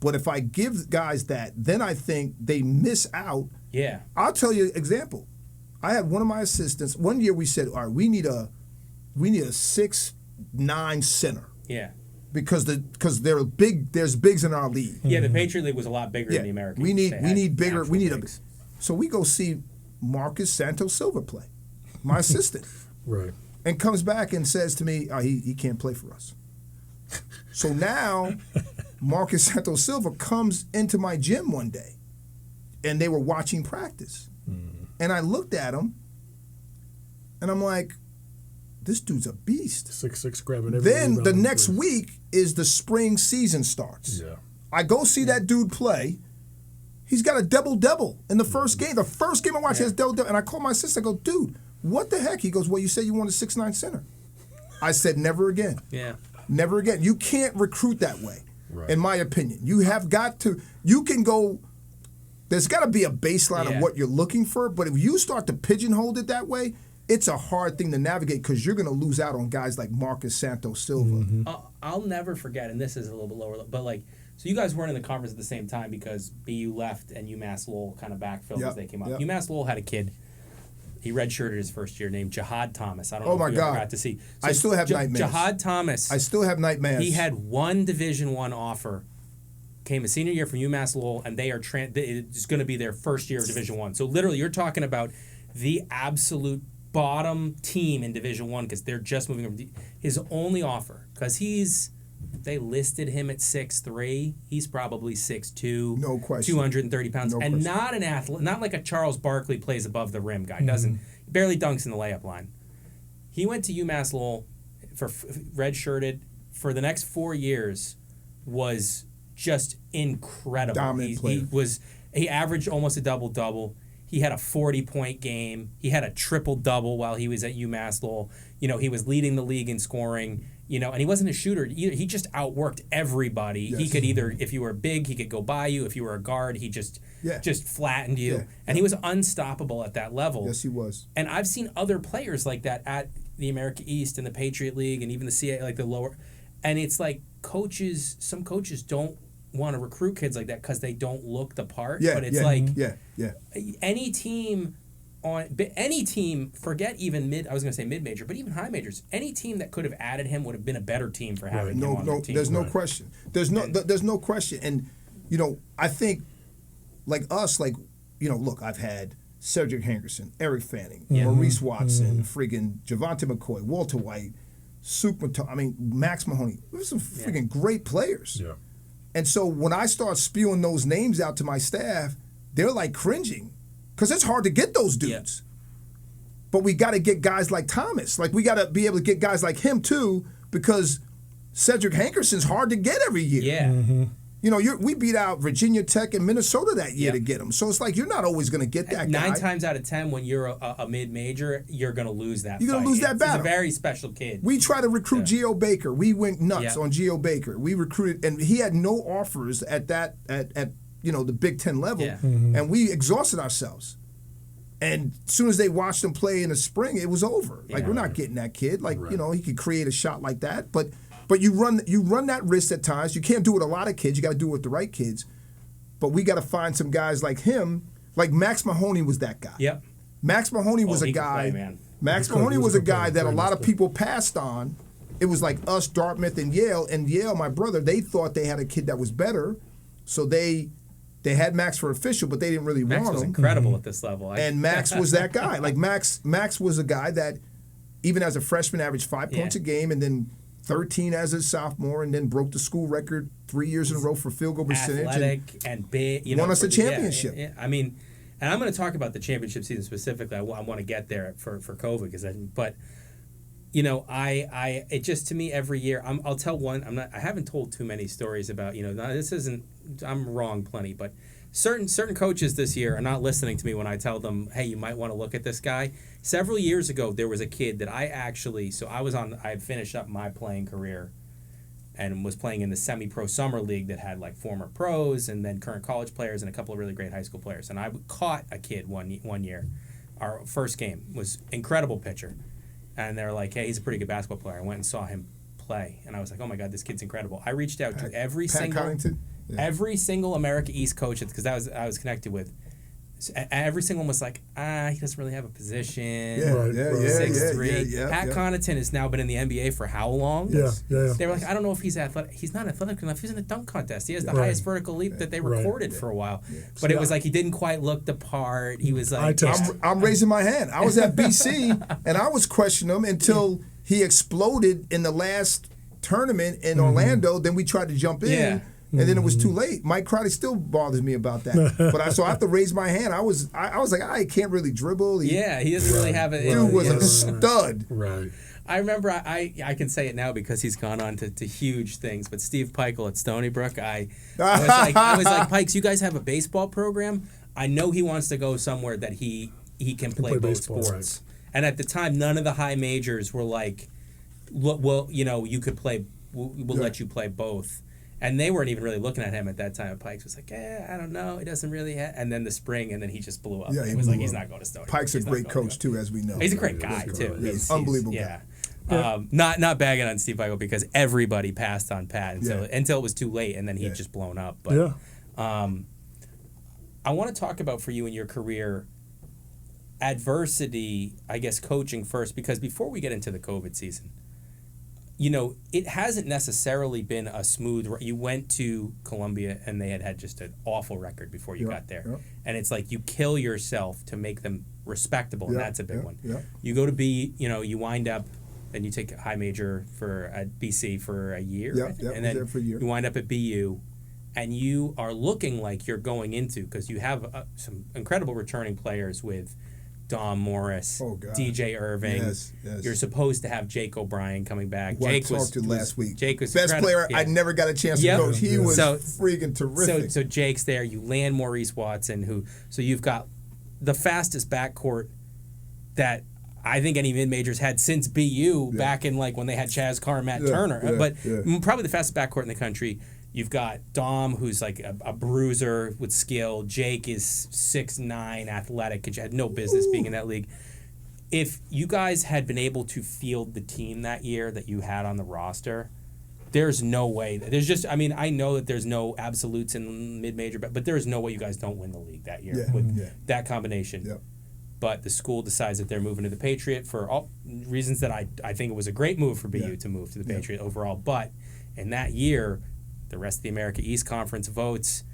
But if I give guys that, then I think they miss out. Yeah. I'll tell you an example. I had one of my assistants. One year we said, all right, we need a 6'9" center. Yeah. Because they're big. There's bigs in our league. Yeah, the Patriot League was a lot bigger than the American. We need bigger. We need bigs. So we go see Marcus Santos Silva play, my assistant. Right. And comes back and says to me, he can't play for us. So now Marcus Santos Silva comes into my gym one day, and they were watching practice. And I looked at him, and I'm like, this dude's a beast. 6'6", grabbing every Then rebound the in next place. week is the spring season starts. Yeah. I go see that dude play. He's got a double-double in the first game. The first game I watched, he has double-double. And I call my sister, I go, dude, what the heck? He goes, well, you said you want a 6'9" center. I said, never again. Yeah. Never again. You can't recruit that way, Right. in my opinion. You have got to, you can go, there's got to be a baseline of what you're looking for, but if you start to pigeonhole it that way, it's a hard thing to navigate because you're going to lose out on guys like Marcus Santos Silva. I'll never forget, and this is a little bit lower, but like, so you guys weren't in the conference at the same time because BU left and UMass Lowell kind of backfilled as they came up. Yep. UMass Lowell had a kid. He redshirted his first year named Jihad Thomas. I don't Oh know my if you God. ever got to see. I still have nightmares. Jihad Thomas. I still have nightmares. He had one Division I offer. Came a senior year from UMass Lowell, and they are it's going to be their first year of Division I. So literally, you're talking about the absolute bottom team in Division I because they're just moving over. His only offer, because they listed him at 6'3". He's probably 6'2". No question. 230 pounds, No and question. not an athlete, not like a Charles Barkley plays above the rim guy. Doesn't barely dunks in the layup line. He went to UMass Lowell for redshirted for the next 4 years. Was just incredible. Dominant player. He averaged almost a double-double. He had a 40-point game. He had a triple-double while he was at UMass Lowell. You know, he was leading the league in scoring, you know, and he wasn't a shooter either. He just outworked everybody. Yes. He could either, if you were big, he could go by you. If you were a guard, he just flattened you. Yeah. And he was unstoppable at that level. Yes, he was. And I've seen other players like that at the America East and the Patriot League and even the CA, like the lower. And it's like some coaches don't want to recruit kids like that because they don't look the part. Yeah, but it's any team forget even mid-major, but even high majors, any team that could have added him would have been a better team for having him on their team. There's no question. There's no question. And, you know, I think like us, like, you know, look, I've had Cedric Hankerson, Eric Fanning, Maurice Watson, friggin' Javonte McCoy, Walter White, Max Mahoney. Those are some friggin' great players. Yeah. And so when I start spewing those names out to my staff, they're like cringing because it's hard to get those dudes. Yeah. But we got to get guys like Thomas. Like we got to be able to get guys like him too because Cedric Hankerson's hard to get every year. Yeah. You know, we beat out Virginia Tech and Minnesota that year to get him. So it's like you're not always going to get that guy. 9 times out of 10, when you're a mid-major, you're going to lose that You're going to lose that battle. He's a very special kid. We tried to recruit Geo Baker. We went nuts on Geo Baker. We recruited, and he had no offers at you know, the Big Ten level, and we exhausted ourselves. And as soon as they watched him play in the spring, it was over. Like, we're not getting that kid. Like, you know, he could create a shot like that, but you run that risk at times. You can't do it with a lot of kids. You got to do it with the right kids. But we got to find some guys like him. Like Max Mahoney was that guy. Yep. Max Mahoney was a guy. Max Mahoney was a guy that a lot of people passed on. It was like us, Dartmouth, and Yale. And Yale, my brother, they thought they had a kid that was better, so they had Max for official, but they didn't really want him. Max was incredible at this level. And Max was that guy. Like Max was a guy that even as a freshman averaged 5 points a game, and then 13 as a sophomore, and then broke the school record 3 years in a row for field goal percentage. Athletic and big. You know, won us a championship. I mean, and I'm going to talk about the championship season specifically. I want to get there for COVID, but you know, it just, to me, every year, I'll tell one. I haven't told too many stories about, you know, this isn't. I'm wrong plenty, but certain coaches this year are not listening to me when I tell them, hey, you might want to look at this guy. Several years ago, there was a kid that I had finished up my playing career and was playing in the semi-pro summer league that had like former pros and then current college players and a couple of really great high school players. And I caught a kid one year. Our first game was incredible pitcher. And they're like, hey, he's a pretty good basketball player. I went and saw him play. And I was like, oh my God, this kid's incredible. I reached out to every single America East coach, because I was connected with. Every single one was like, he doesn't really have a position. 6'3". Pat Connaughton has now been in the NBA for how long? Yeah. They were like, I don't know if he's athletic. He's not athletic enough. He's in the dunk contest. He has the highest vertical leap that they recorded for a while. Yeah. But it was like he didn't quite look the part. He was like, I'm raising my hand. I was at BC and I was questioning him until he exploded in the last tournament in Orlando. Then we tried to jump in. Yeah. And then it was too late. Mike Crowley still bothers me about that. But so I have to raise my hand. I was like, I can't really dribble. He doesn't really have it. Dude was a stud. Right. I remember I can say it now because he's gone on to huge things. But Steve Peichel at Stony Brook, I was like, Pikes, you guys have a baseball program? I know he wants to go somewhere that he can play both sports. Right. And at the time, none of the high majors were like, well, you know, you could play. We'll let you play both. And they weren't even really looking at him at that time. Pikes was like, I don't know. He doesn't really have. And then the spring, and then he just blew up. Yeah, and he it was blew like, he's up. not going to Stony. Pike's a He's not great going coach, to go. too, as we know. He's a great guy, too. Yeah, he's unbelievable yeah. guy. Not bagging on Steve Peichel because everybody passed on Pat until it was too late, and then he'd just blown up. But I want to talk about for you in your career adversity, I guess, coaching first, because before we get into the COVID season, you know, it hasn't necessarily been a smooth. You went to Columbia and they had just an awful record before you got there, and it's like you kill yourself to make them respectable, and that's a big one. You go to you wind up and you take a high major at BC for a year, and then you wind up at BU, and you are looking like you're going into, because you have some incredible returning players with Dom Morris, DJ Irving. Yes. You're supposed to have Jake O'Brien coming back. Who Jake I talked to last week. Jake was best player. I never got a chance to coach. He was freaking terrific. So Jake's there. You land Maurice Watson, so you've got the fastest backcourt that I think any mid-majors had since BU back in like when they had Chaz Carr and Matt Turner. But probably the fastest backcourt in the country. You've got Dom, who's like a bruiser with skill. Jake is 6'9", athletic, because you had no business being in that league. If you guys had been able to field the team that year that you had on the roster, there's no way. I know that there's no absolutes in mid-major, but there's no way you guys don't win the league that year with that combination. Yep. But the school decides that they're moving to the Patriot for all reasons that I think it was a great move for BU to move to the Patriot overall. But in that year, the rest of the America East Conference votes.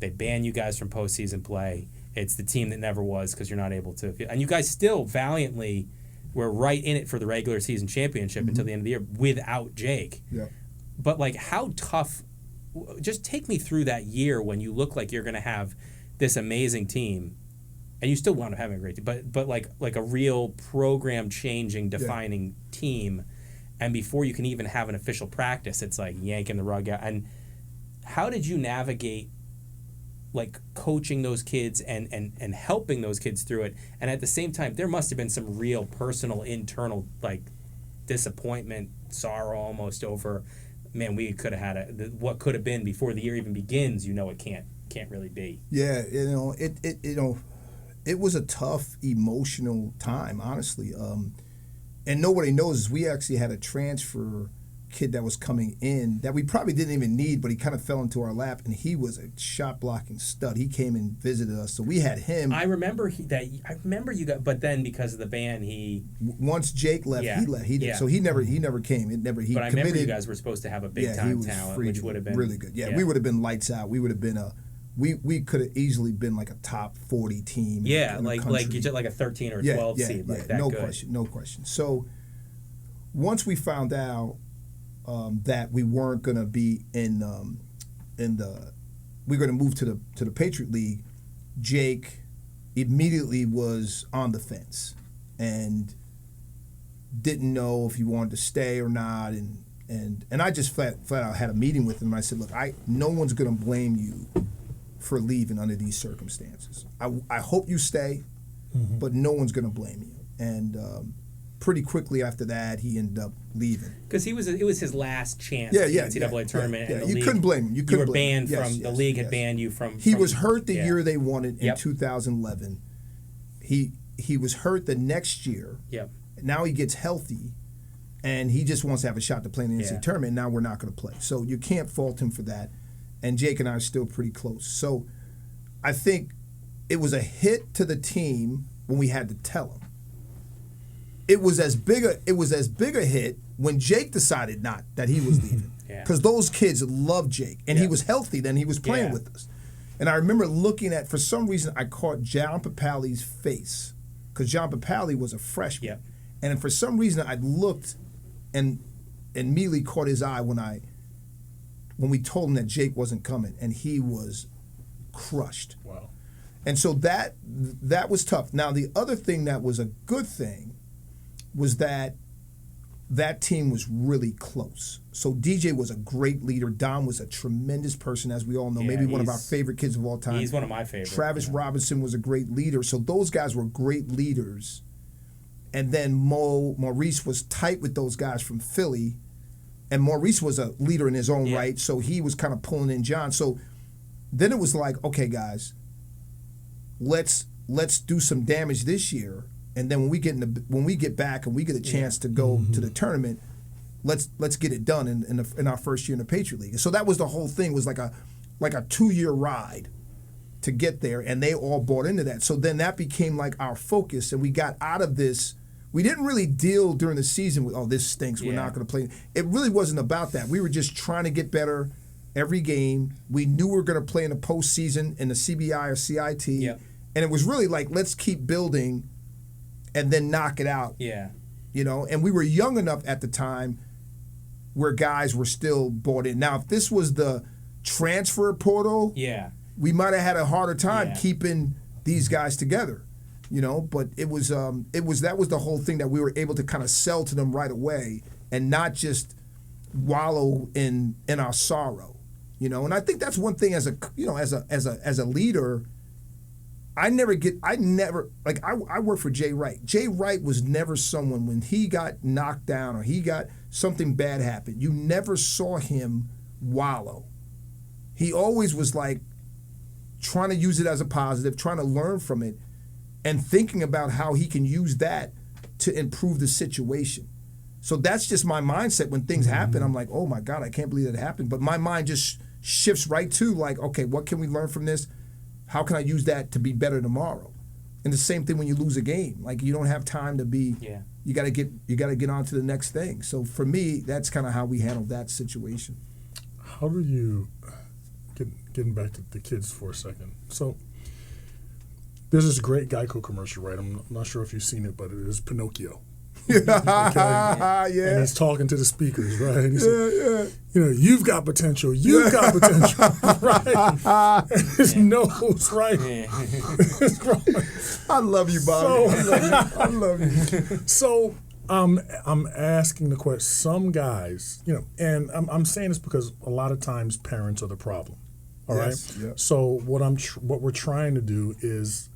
They ban you guys from postseason play. It's the team that never was, because you're not able to. And you guys still valiantly were right in it for the regular season championship until the end of the year without Jake. Yeah. But like, how tough? Just take me through that year when you look like you're going to have this amazing team, and you still wound up having a great team, but like a real program changing, defining team. And before you can even have an official practice, it's like yanking the rug out. And how did you navigate like coaching those kids and helping those kids through it? And at the same time, there must have been some real personal, internal like disappointment, sorrow almost over, man, we could have had what could have been before the year even begins. It can't really be. Yeah, it was a tough emotional time, honestly. And nobody knows is we actually had a transfer kid that was coming in that we probably didn't even need, but he kind of fell into our lap, and he was a shot blocking stud. He came and visited us, so we had him. I remember you got, but then because of the ban, once Jake left, he left. He did, so he never came. He But I remember you guys were supposed to have a big time talent, which would have been really good. Yeah, we would have been lights out. We would have been we could have easily been like a top 40 team. Yeah, like you just like a 13 or 12 seed, like that. No question. So once we found out that we weren't going to be we're going to move to the Patriot League, Jake immediately was on the fence and didn't know if he wanted to stay or not, and I just flat out had a meeting with him, and I said, look, no one's going to blame you for leaving under these circumstances. I hope you stay, but no one's going to blame you. And pretty quickly after that, he ended up leaving. Because it was his last chance at the NCAA tournament. Yeah. And You couldn't blame him. You were banned from the league had banned you from. He was hurt the year they won it in 2011. He was hurt the next year. Yep. Now he gets healthy, and he just wants to have a shot to play in the NCAA tournament. Now we're not going to play, so you can't fault him for that. And Jake and I are still pretty close. So I think it was a hit to the team when we had to tell him. It was as big a hit when Jake decided that he was leaving. Because those kids loved Jake, and he was healthy then. He was playing with us. And I remember looking at, for some reason, I caught John Papali's face, because John Papali was a freshman. Yep. And for some reason, I looked and immediately caught his eye when we told him that Jake wasn't coming, and he was crushed. Wow. And so that was tough. Now, the other thing that was a good thing was that team was really close. So DJ was a great leader. Dom was a tremendous person, as we all know, maybe one of our favorite kids of all time. He's one of my favorites. Travis Robinson was a great leader. So those guys were great leaders. And then Maurice was tight with those guys from Philly. and Maurice was a leader in his own Yeah. right, so he was kind of pulling in John. So then it was like, okay, guys, let's do some damage this year, and then when we get back and we get a chance to go to the tournament, let's get it done in our first year in the Patriot League. So that was the whole thing, was like a 2-year ride to get there, and they all bought into that. So then that became like our focus, and we got out of this. We didn't really deal during the season with, oh, this stinks, we're not going to play. It really wasn't about that. We were just trying to get better every game. We knew we were going to play in the postseason in the CBI or CIT, and it was really like, let's keep building and then knock it out. Yeah. You know, and we were young enough at the time where guys were still bought in. Now, if this was the transfer portal, we might have had a harder time keeping these guys together. You know, but that was the whole thing, that we were able to kind of sell to them right away and not just wallow in our sorrow. You know, and I think that's one thing as a leader. I work for Jay Wright. Jay Wright was never someone, when he got knocked down or he got something bad happen, you never saw him wallow. He always was like trying to use it as a positive, trying to learn from it, and thinking about how he can use that to improve the situation. So that's just my mindset when things happen. I'm like, oh my God, I can't believe that happened. But my mind just shifts right to like, okay, what can we learn from this? How can I use that to be better tomorrow? And the same thing when you lose a game. Like, you don't have time to be. You got to get on to the next thing. So for me, that's kind of how we handled that situation. How do you getting back to the kids for a second? So there's this great Geico commercial, right? I'm not sure if you've seen it, but it is Pinocchio. And he's talking to the speakers, right? And he said, you know, you've got potential, right? And his nose, right? I love you, Bobby. I love you. So I'm asking the question, some guys, you know, and I'm saying this because a lot of times parents are the problem, all right? Yep. So what we're trying to do is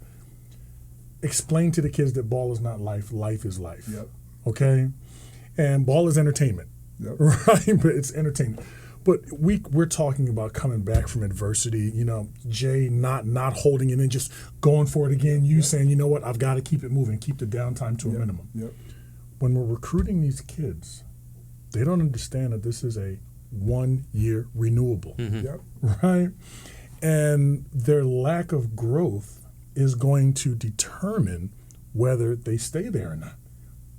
explain to the kids that ball is not life, life is life. Yep. Okay? And ball is entertainment. Yep. Right? But it's entertainment. But we're talking about coming back from adversity, you know, Jay not holding it in, just going for it again, you saying, you know what, I've got to keep it moving, keep the downtime to a minimum. Yep. When we're recruiting these kids, they don't understand that this is a 1-year renewable. Yep. Right? And their lack of growth is going to determine whether they stay there or not,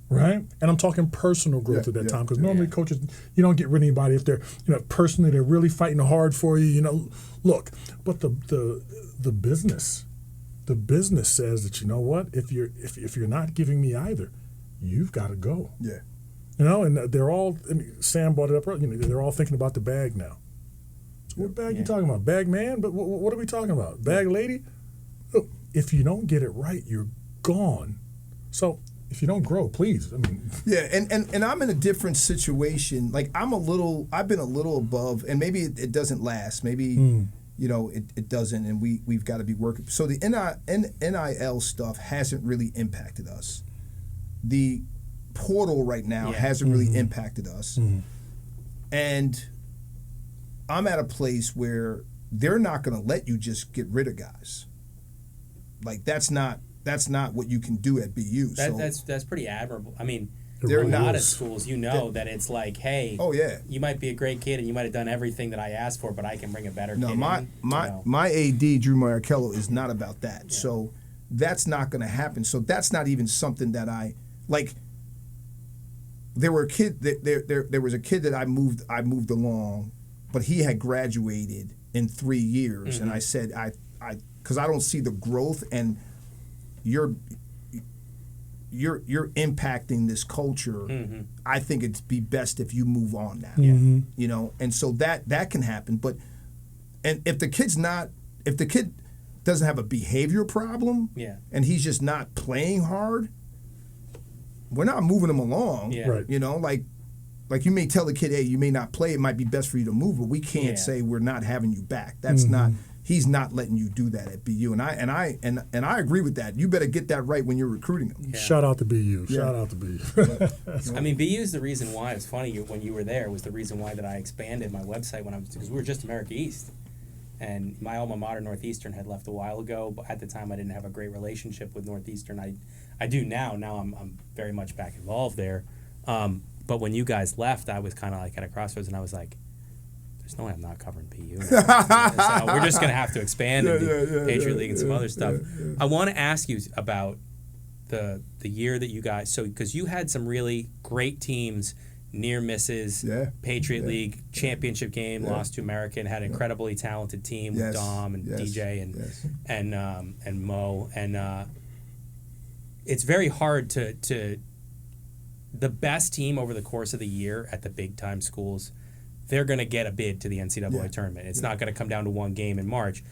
right? And I'm talking personal growth at that time, because normally coaches, you don't get rid of anybody if they're, you know, personally they're really fighting hard for you. You know, look, but the business says that, you know what, if you're not giving me either, you've got to go. Yeah. You know, and they're all. I mean, Sam brought it up. You know, they're all thinking about the bag now. So what bag you talking about? Bag man? But what are we talking about? Bag lady? Look, if you don't get it right, you're gone. So if you don't grow, please. I mean, and I'm in a different situation. Like, I've been a little above, and maybe it doesn't last. Maybe you know it doesn't, and we've got to be working. So the NIL stuff hasn't really impacted us. The portal right now hasn't really impacted us, and I'm at a place where they're not going to let you just get rid of guys. Like, that's not what you can do at BU. That's pretty admirable. I mean, They're not at schools, you know, that it's like, hey, you might be a great kid and you might have done everything that I asked for, but I can bring a better kid in. My AD, Drew Maricello, is not about that. Yeah. So that's not going to happen. So that's not even something that I like. There was a kid that I moved along, but he had graduated in 3 years, and I said because I don't see the growth, and you're impacting this culture. I think it'd be best if you move on now. You know, and so that can happen. But and if the kid doesn't have a behavior problem, and he's just not playing hard, we're not moving him along. Right. You know, like you may tell the kid, hey, you may not play. It might be best for you to move, but we can't say we're not having you back. That's not. he's not letting you do that at BU. And I agree with that. You better get that right when you're recruiting them. Yeah. Shout out to BU. Yeah. Shout out to BU. I mean, BU is the reason why. It's funny when you were there was the reason why that I expanded my website because we were just America East, and my alma mater Northeastern had left a while ago. But at the time, I didn't have a great relationship with Northeastern. I do now. Now I'm very much back involved there. But when you guys left, I was kind of like at a crossroads, and I was like, there's no way I'm not covering PU. So we're just going to have to expand and do Patriot League and some other stuff. I want to ask you about the year that you guys, because you had some really great teams, near misses, Patriot League championship game, lost to American, had an incredibly talented team with Dom and DJ and Mo. And it's very hard to the best team over the course of the year at the big time schools, they're going to get a bid to the NCAA tournament. It's not going to come down to one game in March.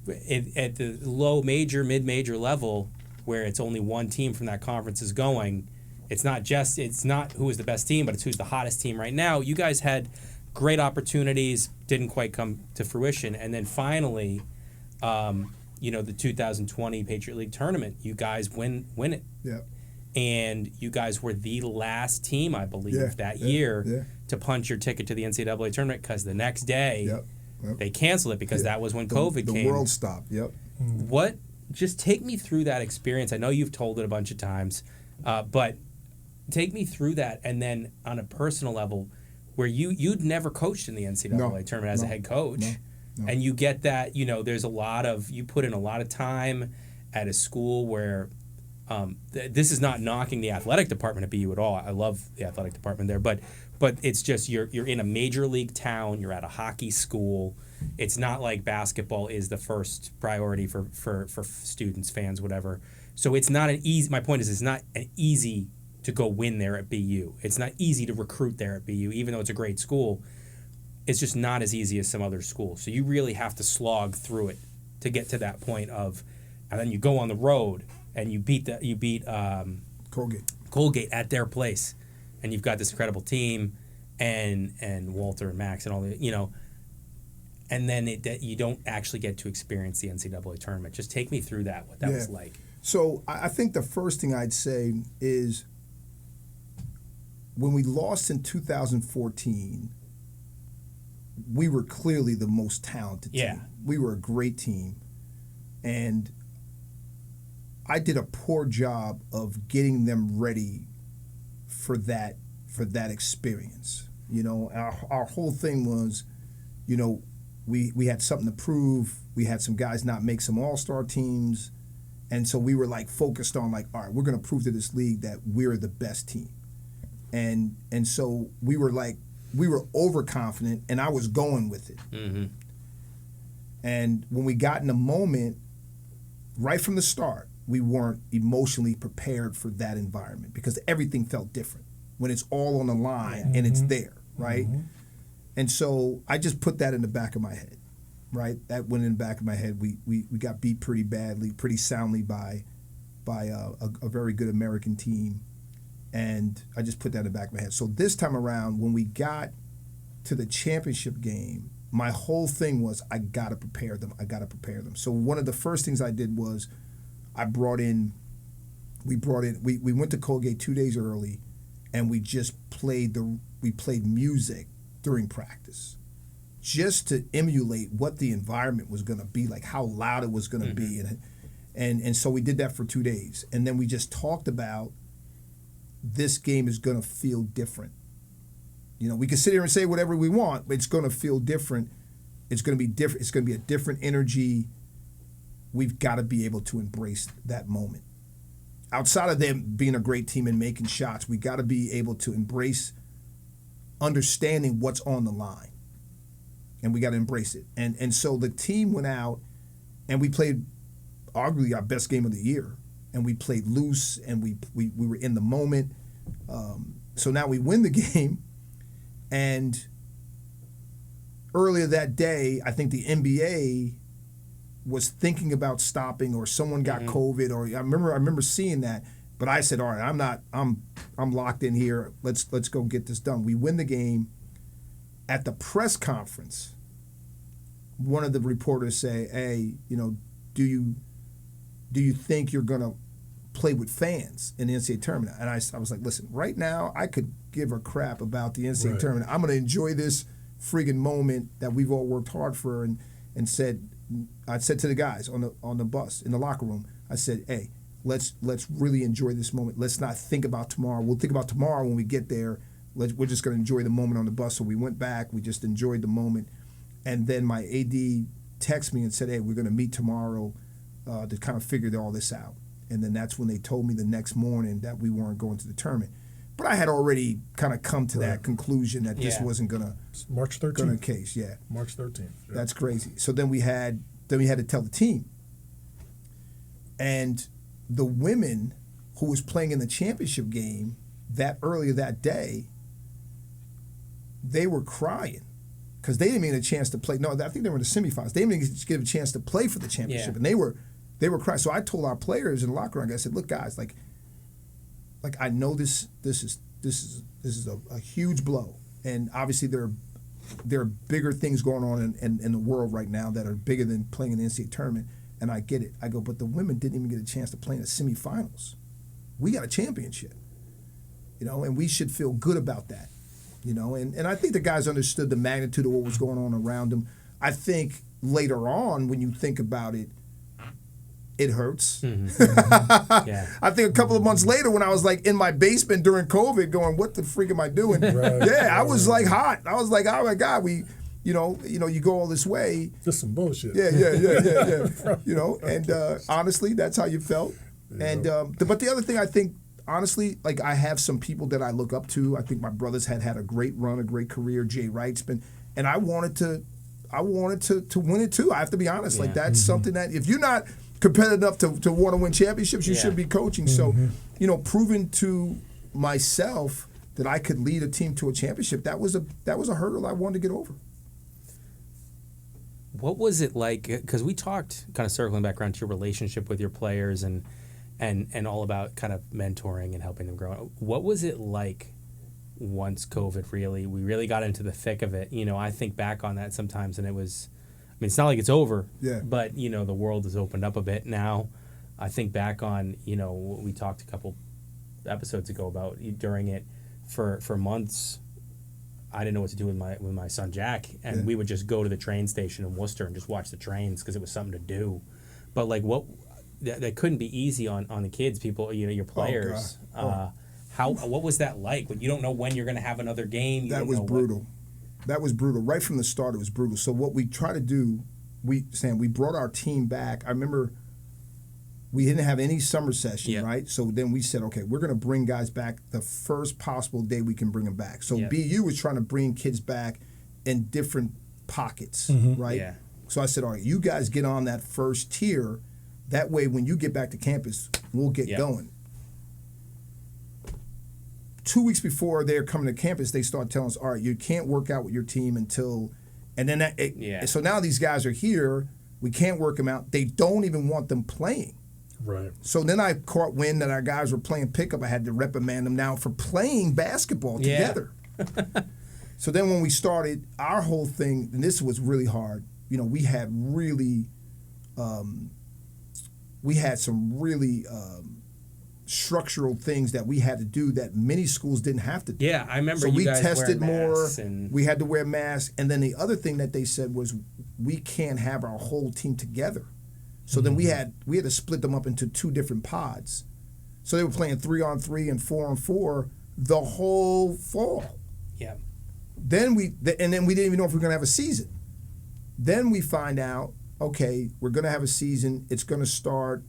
At the low major, mid-major level, where it's only one team from that conference is going, it's not who is the best team, but it's who's the hottest team right now. You guys had great opportunities, didn't quite come to fruition, and then finally, the 2020 Patriot League tournament, you guys win it. Yeah. And you guys were the last team, I believe, that year to punch your ticket to the NCAA tournament because the next day they canceled it because that was when COVID came. The world stopped, Just take me through that experience. I know you've told it a bunch of times, but take me through that. And then on a personal level, where you'd never coached in the NCAA tournament as a head coach. No. And you get that, there's you put in a lot of time at a school where this is not knocking the athletic department at BU at all. I love the athletic department there, but it's just you're in a major league town. You're at a hockey school. It's not like basketball is the first priority for students, fans, whatever. So it's not an easy. My point is, it's not an easy to go win there at BU. It's not easy to recruit there at BU, even though it's a great school. It's just not as easy as some other schools. So you really have to slog through it to get to that point of, and then you go on the road. And you beat Colgate at their place, and you've got this incredible team, and Walter and Max and all the and then you don't actually get to experience the NCAA tournament. Just take me through that, what that was like. So I think the first thing I'd say is when we lost in 2014, we were clearly the most talented team. We were a great team, and I did a poor job of getting them ready for that experience. Our whole thing was, we had something to prove. We had some guys not make some all-star teams, and so we were focused on all right, we're going to prove to this league that we're the best team, and so we were overconfident, and I was going with it. Mm-hmm. And when we got in the moment, right from the start, we weren't emotionally prepared for that environment because everything felt different when it's all on the line and it's there, right? Mm-hmm. And so I just put that in the back of my head, right? That went in the back of my head. We got beat pretty badly, pretty soundly by a very good American team, and I just put that in the back of my head. So this time around, when we got to the championship game, my whole thing was I got to prepare them. So one of the first things I did was we went to Colgate 2 days early, and we just played music during practice just to emulate what the environment was going to be like, how loud it was going to be. And so we did that for 2 days. And then we just talked about this game is going to feel different. We can sit here and say whatever we want, but it's going to feel different. It's going to be different. It's going to be a different energy. We've got to be able to embrace that moment. Outside of them being a great team and making shots, we got to be able to embrace understanding what's on the line. And we got to embrace it. And so the team went out, and we played arguably our best game of the year. And we played loose, and we were in the moment. So now we win the game. And earlier that day, I think the NBA was thinking about stopping, or someone got COVID, or I remember seeing that. But I said, all right, I'm locked in here. Let's go get this done. We win the game. At the press conference, one of the reporters say, "Hey, do you think you're gonna play with fans in the NCAA tournament?" And I was like, "Listen, right now I could give a crap about the NCAA tournament. I'm gonna enjoy this friggin' moment that we've all worked hard for." And I said to the guys on the bus in the locker room, I said, "Hey, let's really enjoy this moment. Let's not think about tomorrow. We'll think about tomorrow when we get there. We're just gonna enjoy the moment on the bus." So we went back. We just enjoyed the moment. And then my AD texted me and said, "Hey, we're going to meet tomorrow to kind of figure all this out." And then that's when they told me the next morning that we weren't going to the tournament. But I had already kind of come to that conclusion that this wasn't going to March 13th. Going to case. Yeah, March 13th. Yeah. That's crazy. So then we had to tell the team, and the women who was playing in the championship game earlier that day, they were crying. Because they didn't even get a chance to play. No, I think they were in the semifinals. They didn't even get a chance to play for the championship, and they were crying. So I told our players in the locker room, I said, "Look, guys, like I know this is a huge blow, and obviously there are bigger things going on in the world right now that are bigger than playing in the NCAA tournament, and I get it." I go, "But the women didn't even get a chance to play in the semifinals. We got a championship, and we should feel good about that." And I think the guys understood the magnitude of what was going on around them. I think later on, when you think about it, it hurts. Mm-hmm. Yeah. I think a couple of months later, when I was like in my basement during COVID, going, "What the freak am I doing?" Right. Yeah, I was like hot. I was like, "Oh my God, you go all this way." Just some bullshit. Yeah. And honestly, that's how you felt. Yeah. And but the other thing I think, honestly, like I have some people that I look up to. I think my brothers had a great run, a great career. Jay Wright's been, and I wanted to win it too. I have to be honest. Like that's something that if you're not competitive enough to want to win championships, you should be coaching. So, proving to myself that I could lead a team to a championship, that was a hurdle I wanted to get over. What was it like? Because we talked, kind of circling back around to your relationship with your players and all about kind of mentoring and helping them grow. What was it like once COVID we really got into the thick of it? I think back on that sometimes, and it was, it's not like it's over, but, the world has opened up a bit now. I think back on, what we talked a couple episodes ago about during it for months. I didn't know what to do with my son Jack, and we would just go to the train station in Worcester and just watch the trains because it was something to do. But like that couldn't be easy on the kids, people, your players. What was that like when you don't know when you're going to have another game? That was brutal. That was brutal. Right from the start, it was brutal. So what we try to do, we brought our team back. I remember we didn't have any summer session, right? So then we said, okay, we're going to bring guys back the first possible day we can bring them back. So BU was trying to bring kids back in different pockets, right? Yeah. So I said, all right, you guys get on that first tier. That way, when you get back to campus, we'll get going. 2 weeks before they're coming to campus, they start telling us, all right, you can't work out with your team until, and then so now these guys are here. We can't work them out. They don't even want them playing. Right. So then I caught wind that our guys were playing pickup. I had to reprimand them now for playing basketball together. So then when we started our whole thing, and this was really hard, we had some really structural things that we had to do that many schools didn't have to do. Yeah, I remember. So you we guys tested more. And we had to wear masks, and then the other thing that they said was we can't have our whole team together. So then we had to split them up into two different pods. So they were playing 3-on-3 and 4-on-4 the whole fall. Yeah. Then we didn't even know if we were going to have a season. Then we find out, okay, we're going to have a season. It's going to start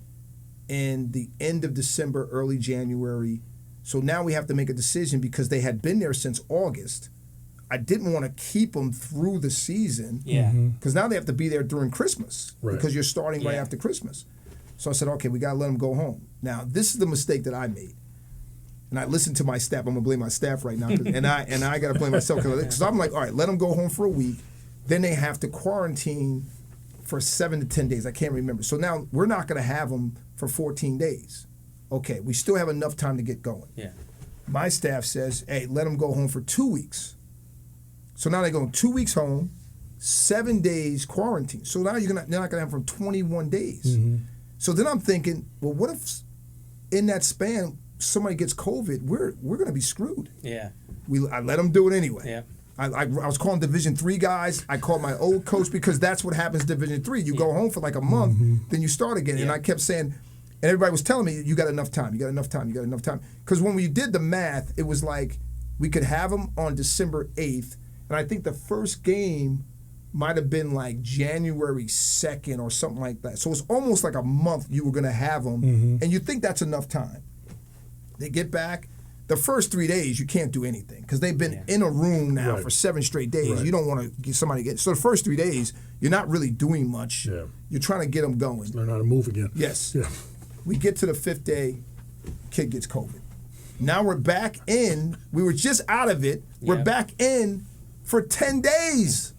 in the end of December, early January. So now we have to make a decision because they had been there since August. I didn't want to keep them through the season because now they have to be there during Christmas because you're starting right after Christmas. So I said, okay, we got to let them go home. Now, this is the mistake that I made. And I listened to my staff. I'm going to blame my staff right now. and I got to blame myself because I'm like, all right, let them go home for a week. Then they have to quarantine for 7 to 10 days. I can't remember. So now we're not going to have them for 14 days. Okay, we still have enough time to get going. Yeah. My staff says, hey, let them go home for 2 weeks. So now they're going 2 weeks home, 7 days quarantine. So now they're not going to have from 21 days. So then I'm thinking, well, what if in that span somebody gets COVID? We're going to be screwed. Yeah. I let them do it anyway. Yeah. I was calling Division III guys. I called my old coach because that's what happens Division III. You go home for like a month, then you start again. And I kept saying, and everybody was telling me, you got enough time, you got enough time, you got enough time. Because when we did the math, it was like we could have them on December 8th. And I think the first game might have been like January 2nd or something like that. So it's almost like a month you were going to have them. And you think that's enough time. They get back. The first 3 days, you can't do anything because they've been in a room now for 7 straight days. Right. You don't want to get somebody get. So the first 3 days, you're not really doing much. Yeah. You're trying to get them going. Learn how to move again. Yes. Yeah. We get to the 5th day, kid gets COVID. Now we're back in. We were just out of it. We're back in for 10 days.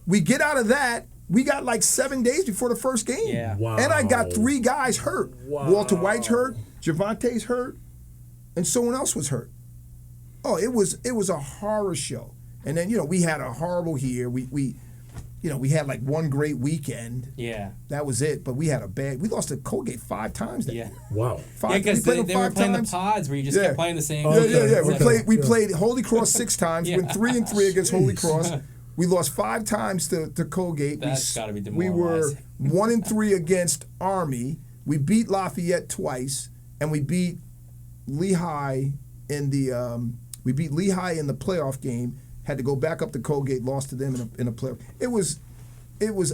We get out of that. We got like 7 days before the first game. Yeah. Wow. And I got 3 guys hurt. Wow. Walter White's hurt. Javante's hurt. And someone else was hurt. Oh, it was a horror show. And then, we had a horrible year. We had like one great weekend. Yeah. That was it. But we lost to Colgate 5 times that year. Wow. Yeah, because they were playing the pods where you just kept playing the same. Yeah. Okay. We played Holy Cross 6 times. We went 3-3 against Holy Cross. We lost 5 times to Colgate. That's got to be We were demoralizing. 1-3 against Army. We beat Lafayette twice, and we beat Lehigh in the playoff game. Had to go back up to Colgate, lost to them in a playoff. It was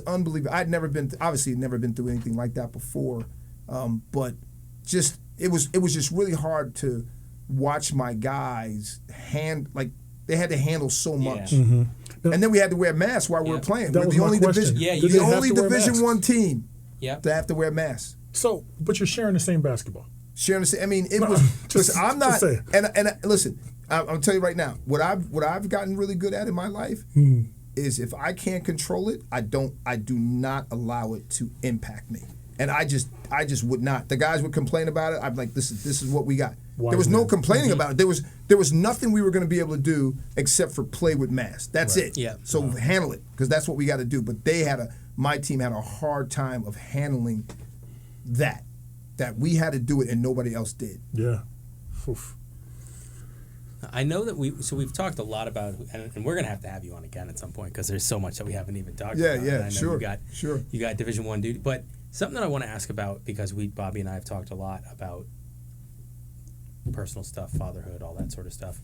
unbelievable. I'd never been through anything like that before, but just it was just really hard to watch my guys they had to handle so much. Mm-hmm. And then we had to wear masks while we were playing. That we're was the my only question. division, Yeah, you the didn't only have to wear Division masks. I team Yep. to have to wear masks. So, but you're sharing the same basketball. Sharing the same. I mean, it was. Just- listen, I'm not. just saying. And listen, I'll tell you right now. What I've gotten really good at in my life is if I can't control it, I do not allow it to impact me. And I just would not. The guys would complain about it. I'm like, this is what we got. Wise There was no man. complaining about it. There was nothing we were going to be able to do except for play with masks. That's it. Yeah. So handle it because that's what we got to do. But my team had a hard time of handling that we had to do it and nobody else did. Yeah. Oof. I know that we've talked a lot about, and we're gonna have to have you on again at some point because there's so much that we haven't even talked about. And I know sure. You got Division I duty, but something that I want to ask about because Bobby and I have talked a lot about personal stuff, fatherhood, all that sort of stuff,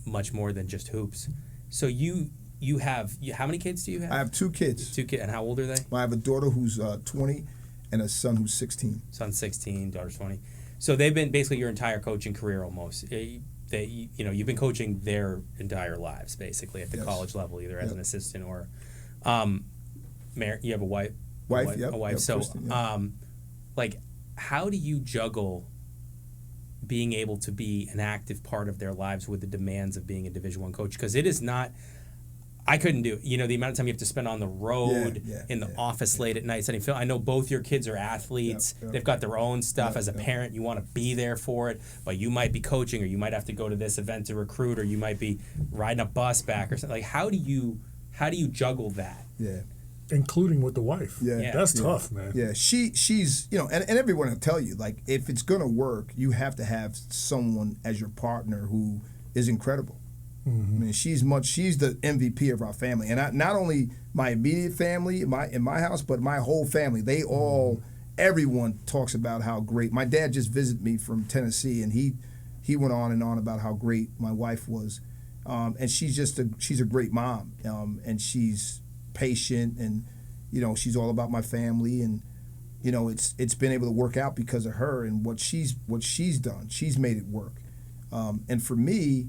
much more than just hoops. So you have how many kids do you have? I have 2 kids. 2 kids, and how old are they? I have a daughter who's 20 and a son who's 16. Son's 16, daughter's 20. So they've been basically your entire coaching career almost. You've been coaching their entire lives basically at the college level, either as an assistant or, you have a wife. Yep, A wife. yep, So, Kristen, how do you juggle being able to be an active part of their lives with the demands of being a Division I coach? Because it is not. I couldn't do it. The amount of time you have to spend on the road, in the office late at night setting film. I know both your kids are athletes. Yep. They've got their own stuff. As a parent, you want to be there for it, but you might be coaching, or you might have to go to this event to recruit, or you might be riding a bus back or something. Like, how do you juggle that? Yeah. Including with the wife. Yeah. That's tough, man. Yeah, she's and everyone will tell you, like, if it's gonna work, you have to have someone as your partner who is incredible. I mean, she's the MVP of our family, and not only my immediate family in my house, but my whole family. They all, everyone talks about how great. My dad just visited me from Tennessee, and he went on and on about how great my wife was, and she's a great mom, and she's patient, and she's all about my family, and it's been able to work out because of her and what she's done. She's made it work, and for me.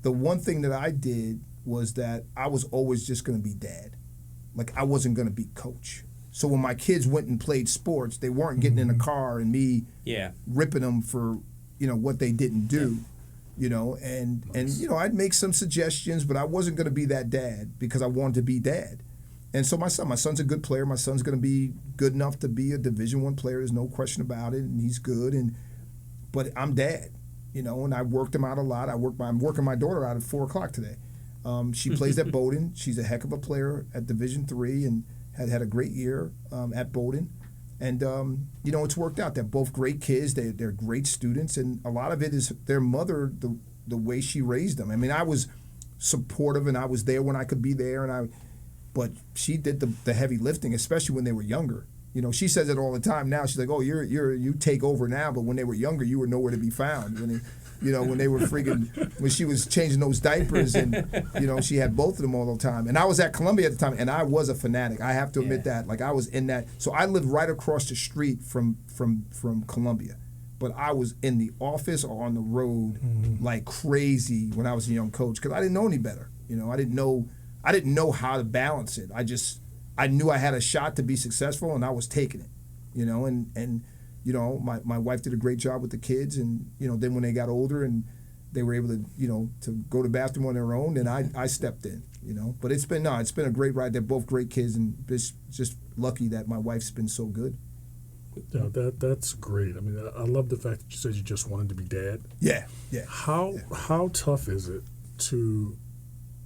The one thing that I did was that I was always just going to be dad. Like, I wasn't going to be coach. So when my kids went and played sports, they weren't getting in a car and me ripping them for, what they didn't do, and I'd make some suggestions, but I wasn't going to be that dad because I wanted to be dad. And so my son's a good player. My son's going to be good enough to be a Division I player. There's no question about it, and he's good. But I'm dad. And I worked him out a lot. I'm working my daughter out at 4:00 today. She plays at Bowdoin. She's a heck of a player at Division III and had a great year at Bowdoin. And, it's worked out. They're both great kids. They're great students. And a lot of it is their mother, the way she raised them. I mean, I was supportive and I was there when I could be there. But she did the heavy lifting, especially when they were younger. She says it all the time now. She's like, "Oh, you take over now," but when they were younger, you were nowhere to be found. When they were when she was changing those diapers, and she had both of them all the time. And I was at Columbia at the time, and I was a fanatic. I have to admit that. Like I was in that. So I lived right across the street from Columbia, but I was in the office or on the road like crazy when I was a young coach because I didn't know any better. I didn't know how to balance it. I knew I had a shot to be successful, and I was taking it, and my wife did a great job with the kids, and then when they got older and they were able to to go to the bathroom on their own, then I stepped in, But it's been a great ride. They're both great kids, and just lucky that my wife's been so good. Yeah, that's great. I mean, I love the fact that you said you just wanted to be dad. Yeah. How tough is it to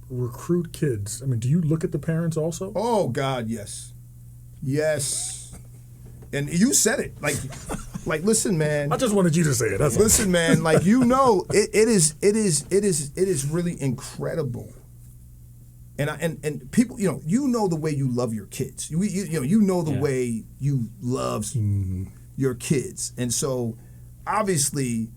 recruit kids? I mean, do you look at the parents also? Oh God, yes. And you said it. Like listen, man. I just wanted you to say it. That's listen, man, like it is really incredible. And people, the way you love your kids. You know the way you love your kids. And so obviously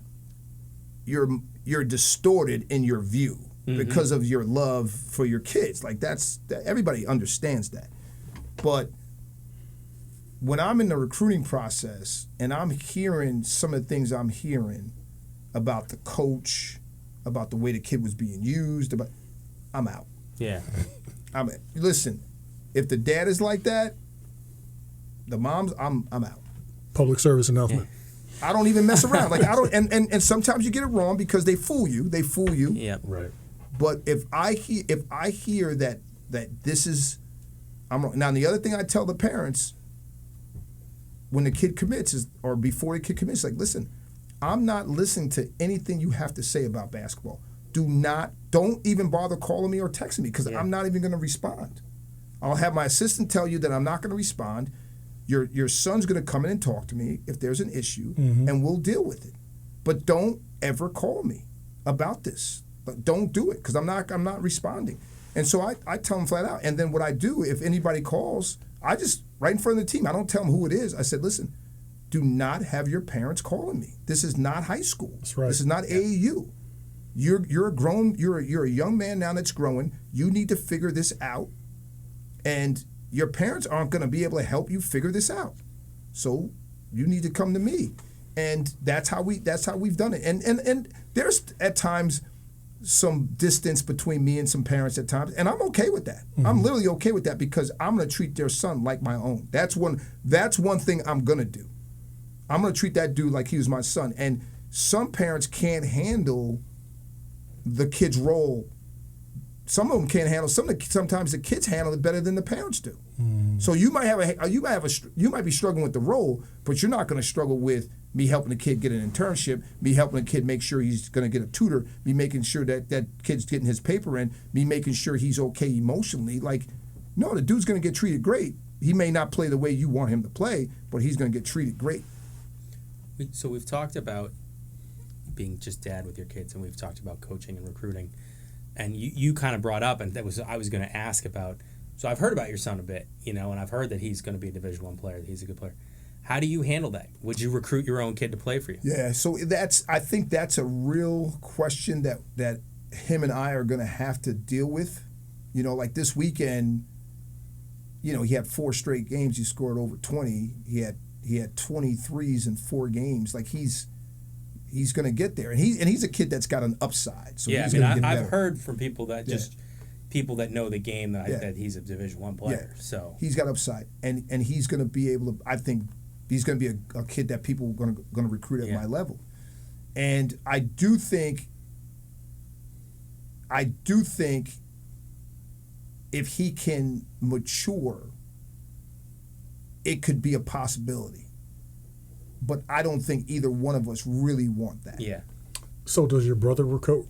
you're distorted in your view because of your love for your kids. Like everybody understands that. But when I'm in the recruiting process and I'm hearing some of the things I'm hearing about the coach, about the way the kid was being used, I'm out. Yeah. Listen, if the dad is like that, the mom's, I'm out. Public service announcement. I don't even mess around. Like I don't, and sometimes you get it wrong because they fool you. Yeah. Right. But if I hear that this is, I'm wrong. Now the other thing I tell the parents when the kid commits or before the kid commits, like, listen, I'm not listening to anything you have to say about basketball. Don't even bother calling me or texting me because I'm not even going to respond. I'll have my assistant tell you that I'm not going to respond. Your son's going to come in and talk to me if there's an issue, and we'll deal with it. But don't ever call me about this. But don't do it because I'm not responding. And so I tell them flat out. And then what I do, if anybody calls, I just right in front of the team. I don't tell them who it is. I said, listen, do not have your parents calling me. This is not high school. That's right. This is not AAU. You're a young man now that's growing. You need to figure this out, and your parents aren't going to be able to help you figure this out. So you need to come to me, and that's how we've done it. And there's at times some distance between me and some parents at times, and I'm okay with that. I'm literally okay with that because I'm going to treat their son like my own. That's one thing I'm going to do. I'm going to treat that dude like he was my son. And some parents can't handle the kid's role. Some of them can't handle. Sometimes the kids handle it better than the parents do. So you might be struggling with the role, but you're not going to struggle with me helping the kid get an internship, me helping the kid make sure he's going to get a tutor, me making sure that kid's getting his paper in, me making sure he's okay emotionally. Like, no, the dude's going to get treated great. He may not play the way you want him to play, but he's going to get treated great. So we've talked about being just dad with your kids, and we've talked about coaching and recruiting, and you kind of brought up, and I was going to ask about. So I've heard about your son a bit, and I've heard that he's going to be a Division I player, that he's a good player. How do you handle that? Would you recruit your own kid to play for you? Yeah, so I think that's a real question that him and I are going to have to deal with. Like this weekend, he had 4 straight games. He scored over 20. He had 23s in 4 games. Like he's going to get there, and he's a kid that's got an upside. So yeah, he's I've heard from people that people that know the game that he's a Division I player. Yeah. So he's got upside, and he's going to be able to. I think he's going to be a kid that people are going to recruit at my level, and I do think if he can mature, it could be a possibility. But I don't think either one of us really want that. Yeah. So does your brother recruit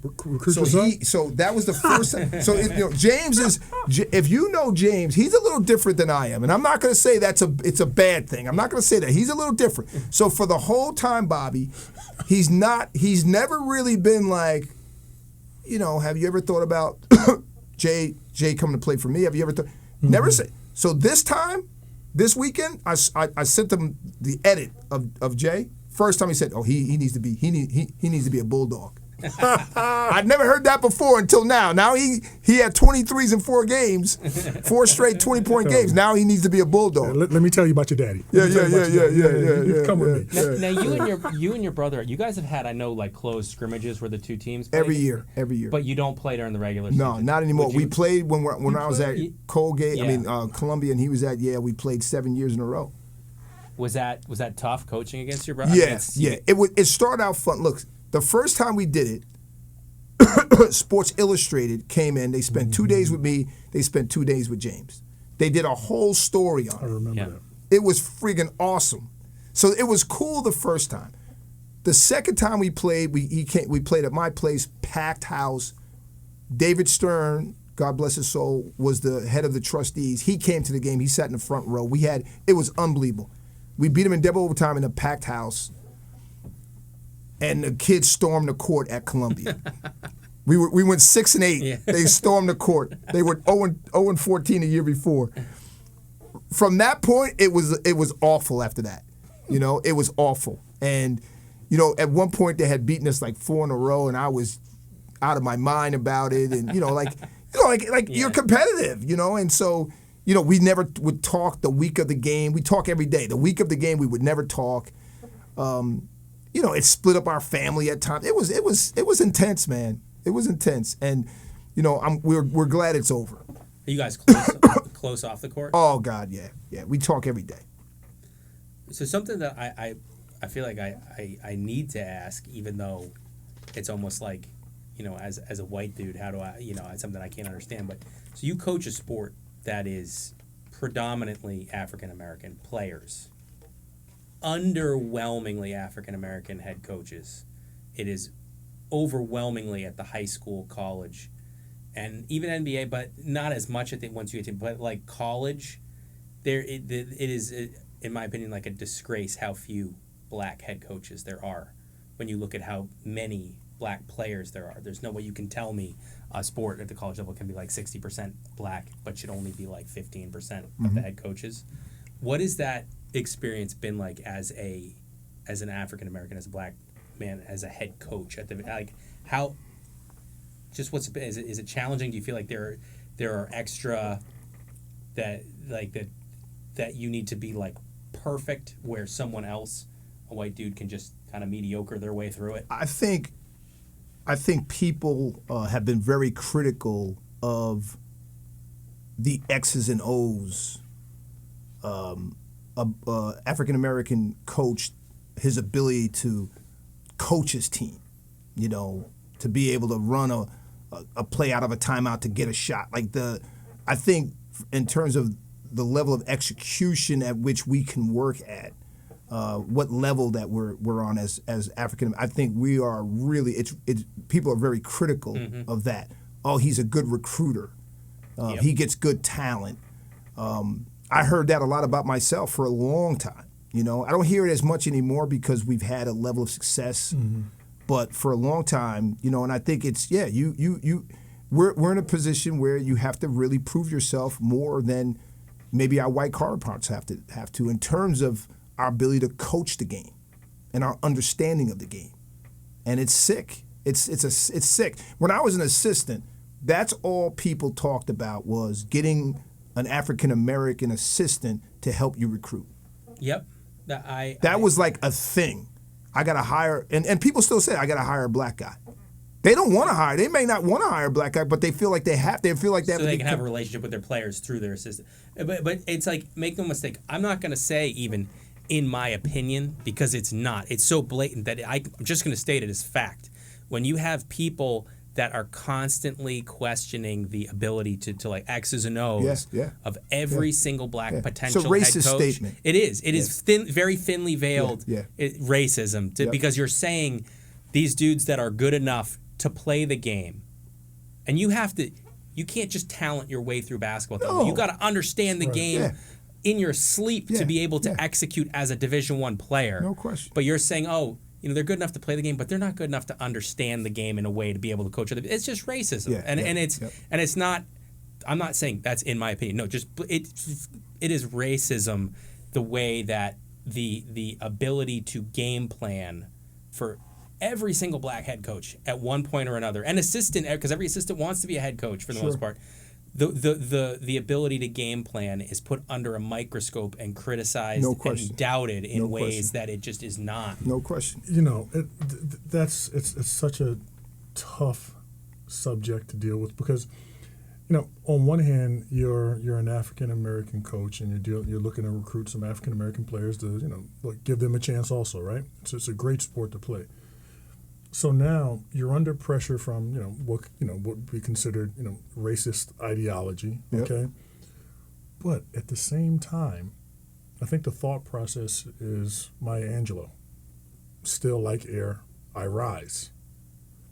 So your son? so that was the first time. So James is, if you know James, he's a little different than I am, and I'm not going to say it's a bad thing. I'm not going to say that. He's a little different. So for the whole time, Bobby, he's never really been like, have you ever thought about Jay coming to play for me? Have you ever thought? Never say. So this weekend, I sent him the edit of Jay. First time he said, "Oh, he needs to be a bulldog." I'd never heard that before until now. Now he had 23s in 4 games, 4 straight 20-point games. Now he needs to be a bulldog. Let me tell you about your daddy. Yeah. Come with me. Now you and your brother, you guys have had, I know, like closed scrimmages where the two teams played. Every year. But you don't play during the regular season. No, not anymore. We played when I was at Colgate. Yeah. Columbia, and he was at Yale. We played 7 years in a row. Was that tough coaching against your brother? Yeah. It started out fun. Look, the first time we did it, Sports Illustrated came in. They spent 2 days with me. They spent 2 days with James. They did a whole story on it. I remember that. It was friggin' awesome. So it was cool the first time. The second time we played, we played at my place, packed house. David Stern, God bless his soul, was the head of the trustees. He came to the game. He sat in the front row. It was unbelievable. We beat him in double overtime in a packed house, and the kids stormed the court at Columbia. We went 6-8. Yeah. They stormed the court. They were 0-14 the year before. From that point, it was awful. After that, it was awful. And at one point they had beaten us like 4 in a row, and I was out of my mind about it. And you're competitive, and so. We never would talk the week of the game. We talk every day. The week of the game, we would never talk. It split up our family at times. It was intense, man. It was intense, and we're glad it's over. Are you guys close off the court? Oh God, yeah. We talk every day. So something that I feel like I need to ask, even though it's almost like, as a white dude, how do I, it's something I can't understand. But so you coach a sport that is predominantly African-American players, underwhelmingly African-American head coaches. It is overwhelmingly at the high school, college, and even NBA, but not as much at the once you get to, but like college, it is, in my opinion, like a disgrace how few black head coaches there are when you look at how many black players there are. There's no way you can tell me a sport at the college level can be like 60% black, but should only be like 15% of the head coaches. What has that experience been like as an African American, as a black man, as a head coach? Is it challenging? Do you feel like there are extra that you need to be like perfect, where someone else, a white dude, can just kind of mediocre their way through it? I think people have been very critical of the X's and O's. African American coach, his ability to coach his team, to be able to run a play out of a timeout to get a shot. I think in terms of the level of execution at which we can work at, what level that we're on as African. I think we are really. It's people are very critical of that. Oh, he's a good recruiter. Yep. He gets good talent. I heard that a lot about myself for a long time. I don't hear it as much anymore because we've had a level of success. But for a long time, and I think it's we're in a position where you have to really prove yourself more than maybe our white counterparts have to in terms of our ability to coach the game and our understanding of the game. And it's sick. It's sick. When I was an assistant, that's all people talked about was getting an African American assistant to help you recruit. Yep. That was like a thing. I got to hire, and people still say I got to hire a black guy. They don't want to hire. They may not want to hire a black guy, but they feel like they have. They feel like they have so to they can have a relationship with their players through their assistant. But it's like, make no mistake, I'm not going to say even in my opinion, because it's not. It's so blatant that I'm just going to state it as fact. When you have people that are constantly questioning the ability to like X's and O's of every single black potential it's a racist head coach. Statement. It is. It is very thinly veiled racism because you're saying these dudes that are good enough to play the game. And you can't just talent your way through basketball. No. You got to understand the game in your sleep to be able to execute as a Division I player. No question. But you're saying, they're good enough to play the game, but they're not good enough to understand the game in a way to be able to coach it. It's just racism. And it's not, I'm not saying that's in my opinion. No, just it is racism, the way that the ability to game plan for every single black head coach at one point or another, and assistant, because every assistant wants to be a head coach for the most part. The ability to game plan is put under a microscope and criticized and doubted in ways that it just is not. No question. It's such a tough subject to deal with because, on one hand, you're an African American coach and you're looking to recruit some African American players to give them a chance also, right? So it's a great sport to play. So now you're under pressure from what would be considered racist ideology, okay? But at the same time, I think the thought process is Maya Angelou. Still like air, I rise.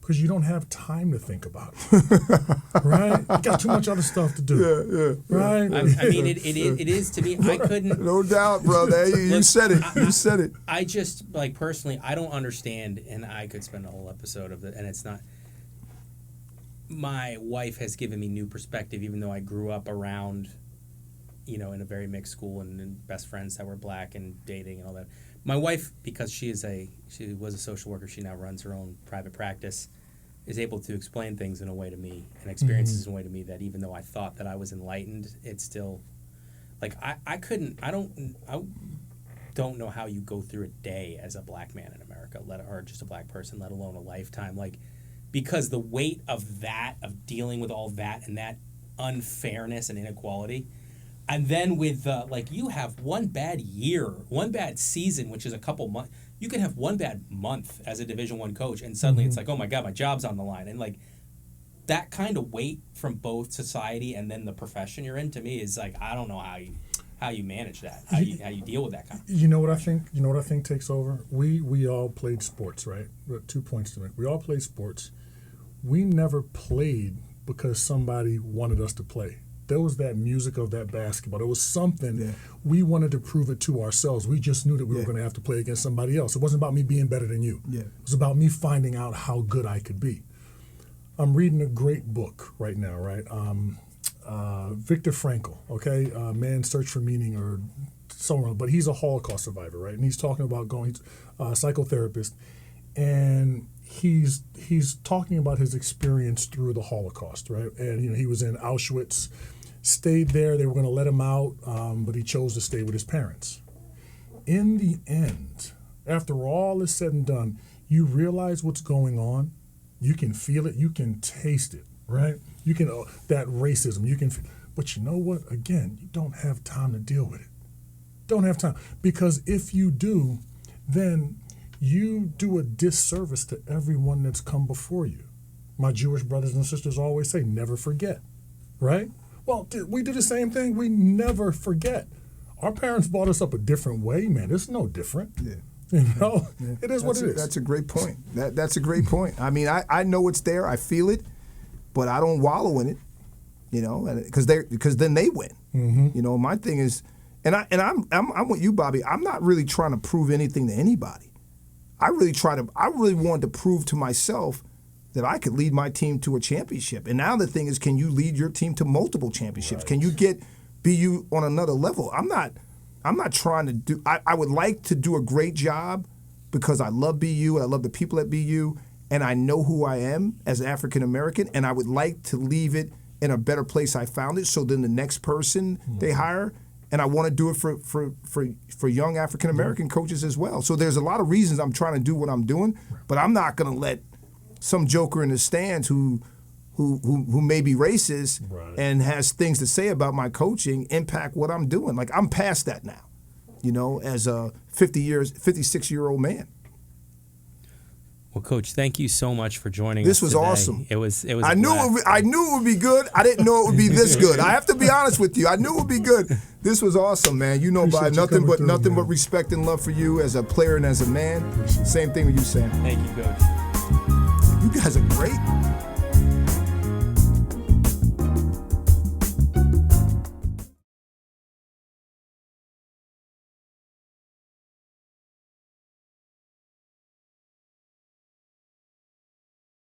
Because you don't have time to think about it, right? You got too much other stuff to do, right? I mean, it is to me. I couldn't. No doubt, brother. You said it. You said it. I just personally, I don't understand, and I could spend a whole episode of it, and it's not. My wife has given me new perspective, even though I grew up around, in a very mixed school and best friends that were black and dating and all that. My wife, because she was a social worker, she now runs her own private practice, is able to explain things in a way to me and experiences in a way to me that even though I thought that I was enlightened, it's still I don't know how you go through a day as a black man in America, or just a black person, let alone a lifetime, because the weight of dealing with all that and that unfairness and inequality. And then with you have one bad year, one bad season, which is a couple months. You can have one bad month as a Division I coach, and suddenly it's oh my God, my job's on the line. And that kind of weight from both society and then the profession you're in, to me, is I don't know how you manage that, how you deal with that kind of thing. You know what I think takes over? We all played sports, right? 2 points to make. We all played sports. We never played because somebody wanted us to play. There was that music of that basketball. There was something we wanted to prove it to ourselves. We just knew that we were going to have to play against somebody else. It wasn't about me being better than you. It was about me finding out how good I could be. I'm reading a great book right now, right? Viktor Frankl, okay? Man's Search for Meaning or somewhere, but he's a Holocaust survivor, right? And he's talking about he's a psychotherapist, and he's talking about his experience through the Holocaust, right? And he was in Auschwitz, stayed there. They were going to let him out, but he chose to stay with his parents. In the end, after all is said and done, you realize what's going on. You can feel it. You can taste it, right? You can that racism. You can, but you know what? Again, you don't have time to deal with it. Don't have time, because if you do, then you do a disservice to everyone that's come before you. My Jewish brothers and sisters always say, never forget, right? Well, we do the same thing. We never forget. Our parents brought us up a different way, man. It's no different. It is what it is. That's a great point. That's a great point. I mean, I know it's there. I feel it, but I don't wallow in it, because then they win. Mm-hmm. My thing is, and I'm with you, Bobby. I'm not really trying to prove anything to anybody. I really wanted to prove to myself that I could lead my team to a championship. And now the thing is, can you lead your team to multiple championships? Right. Can you get BU on another level? I'm not trying to do. I would like to do a great job because I love BU and I love the people at BU and I know who I am as African American, and I would like to leave it in a better place I found it. So then the next person they hire. And I want to do it for young African American coaches as well. So there's a lot of reasons I'm trying to do what I'm doing, but I'm not going to let some joker in the stands who may be racist and has things to say about my coaching impact what I'm doing. I'm past that now, as a 56-year-old man. Well, Coach, thank you so much for joining us. This was today. awesome. It was. I knew it would be good. I didn't know it would be this good. I have to be honest with you. I knew it would be good. This was awesome, man. Bob, nothing but respect and love for you as a player and as a man. Same thing with you, Sam. Thank you, Coach. guys are great.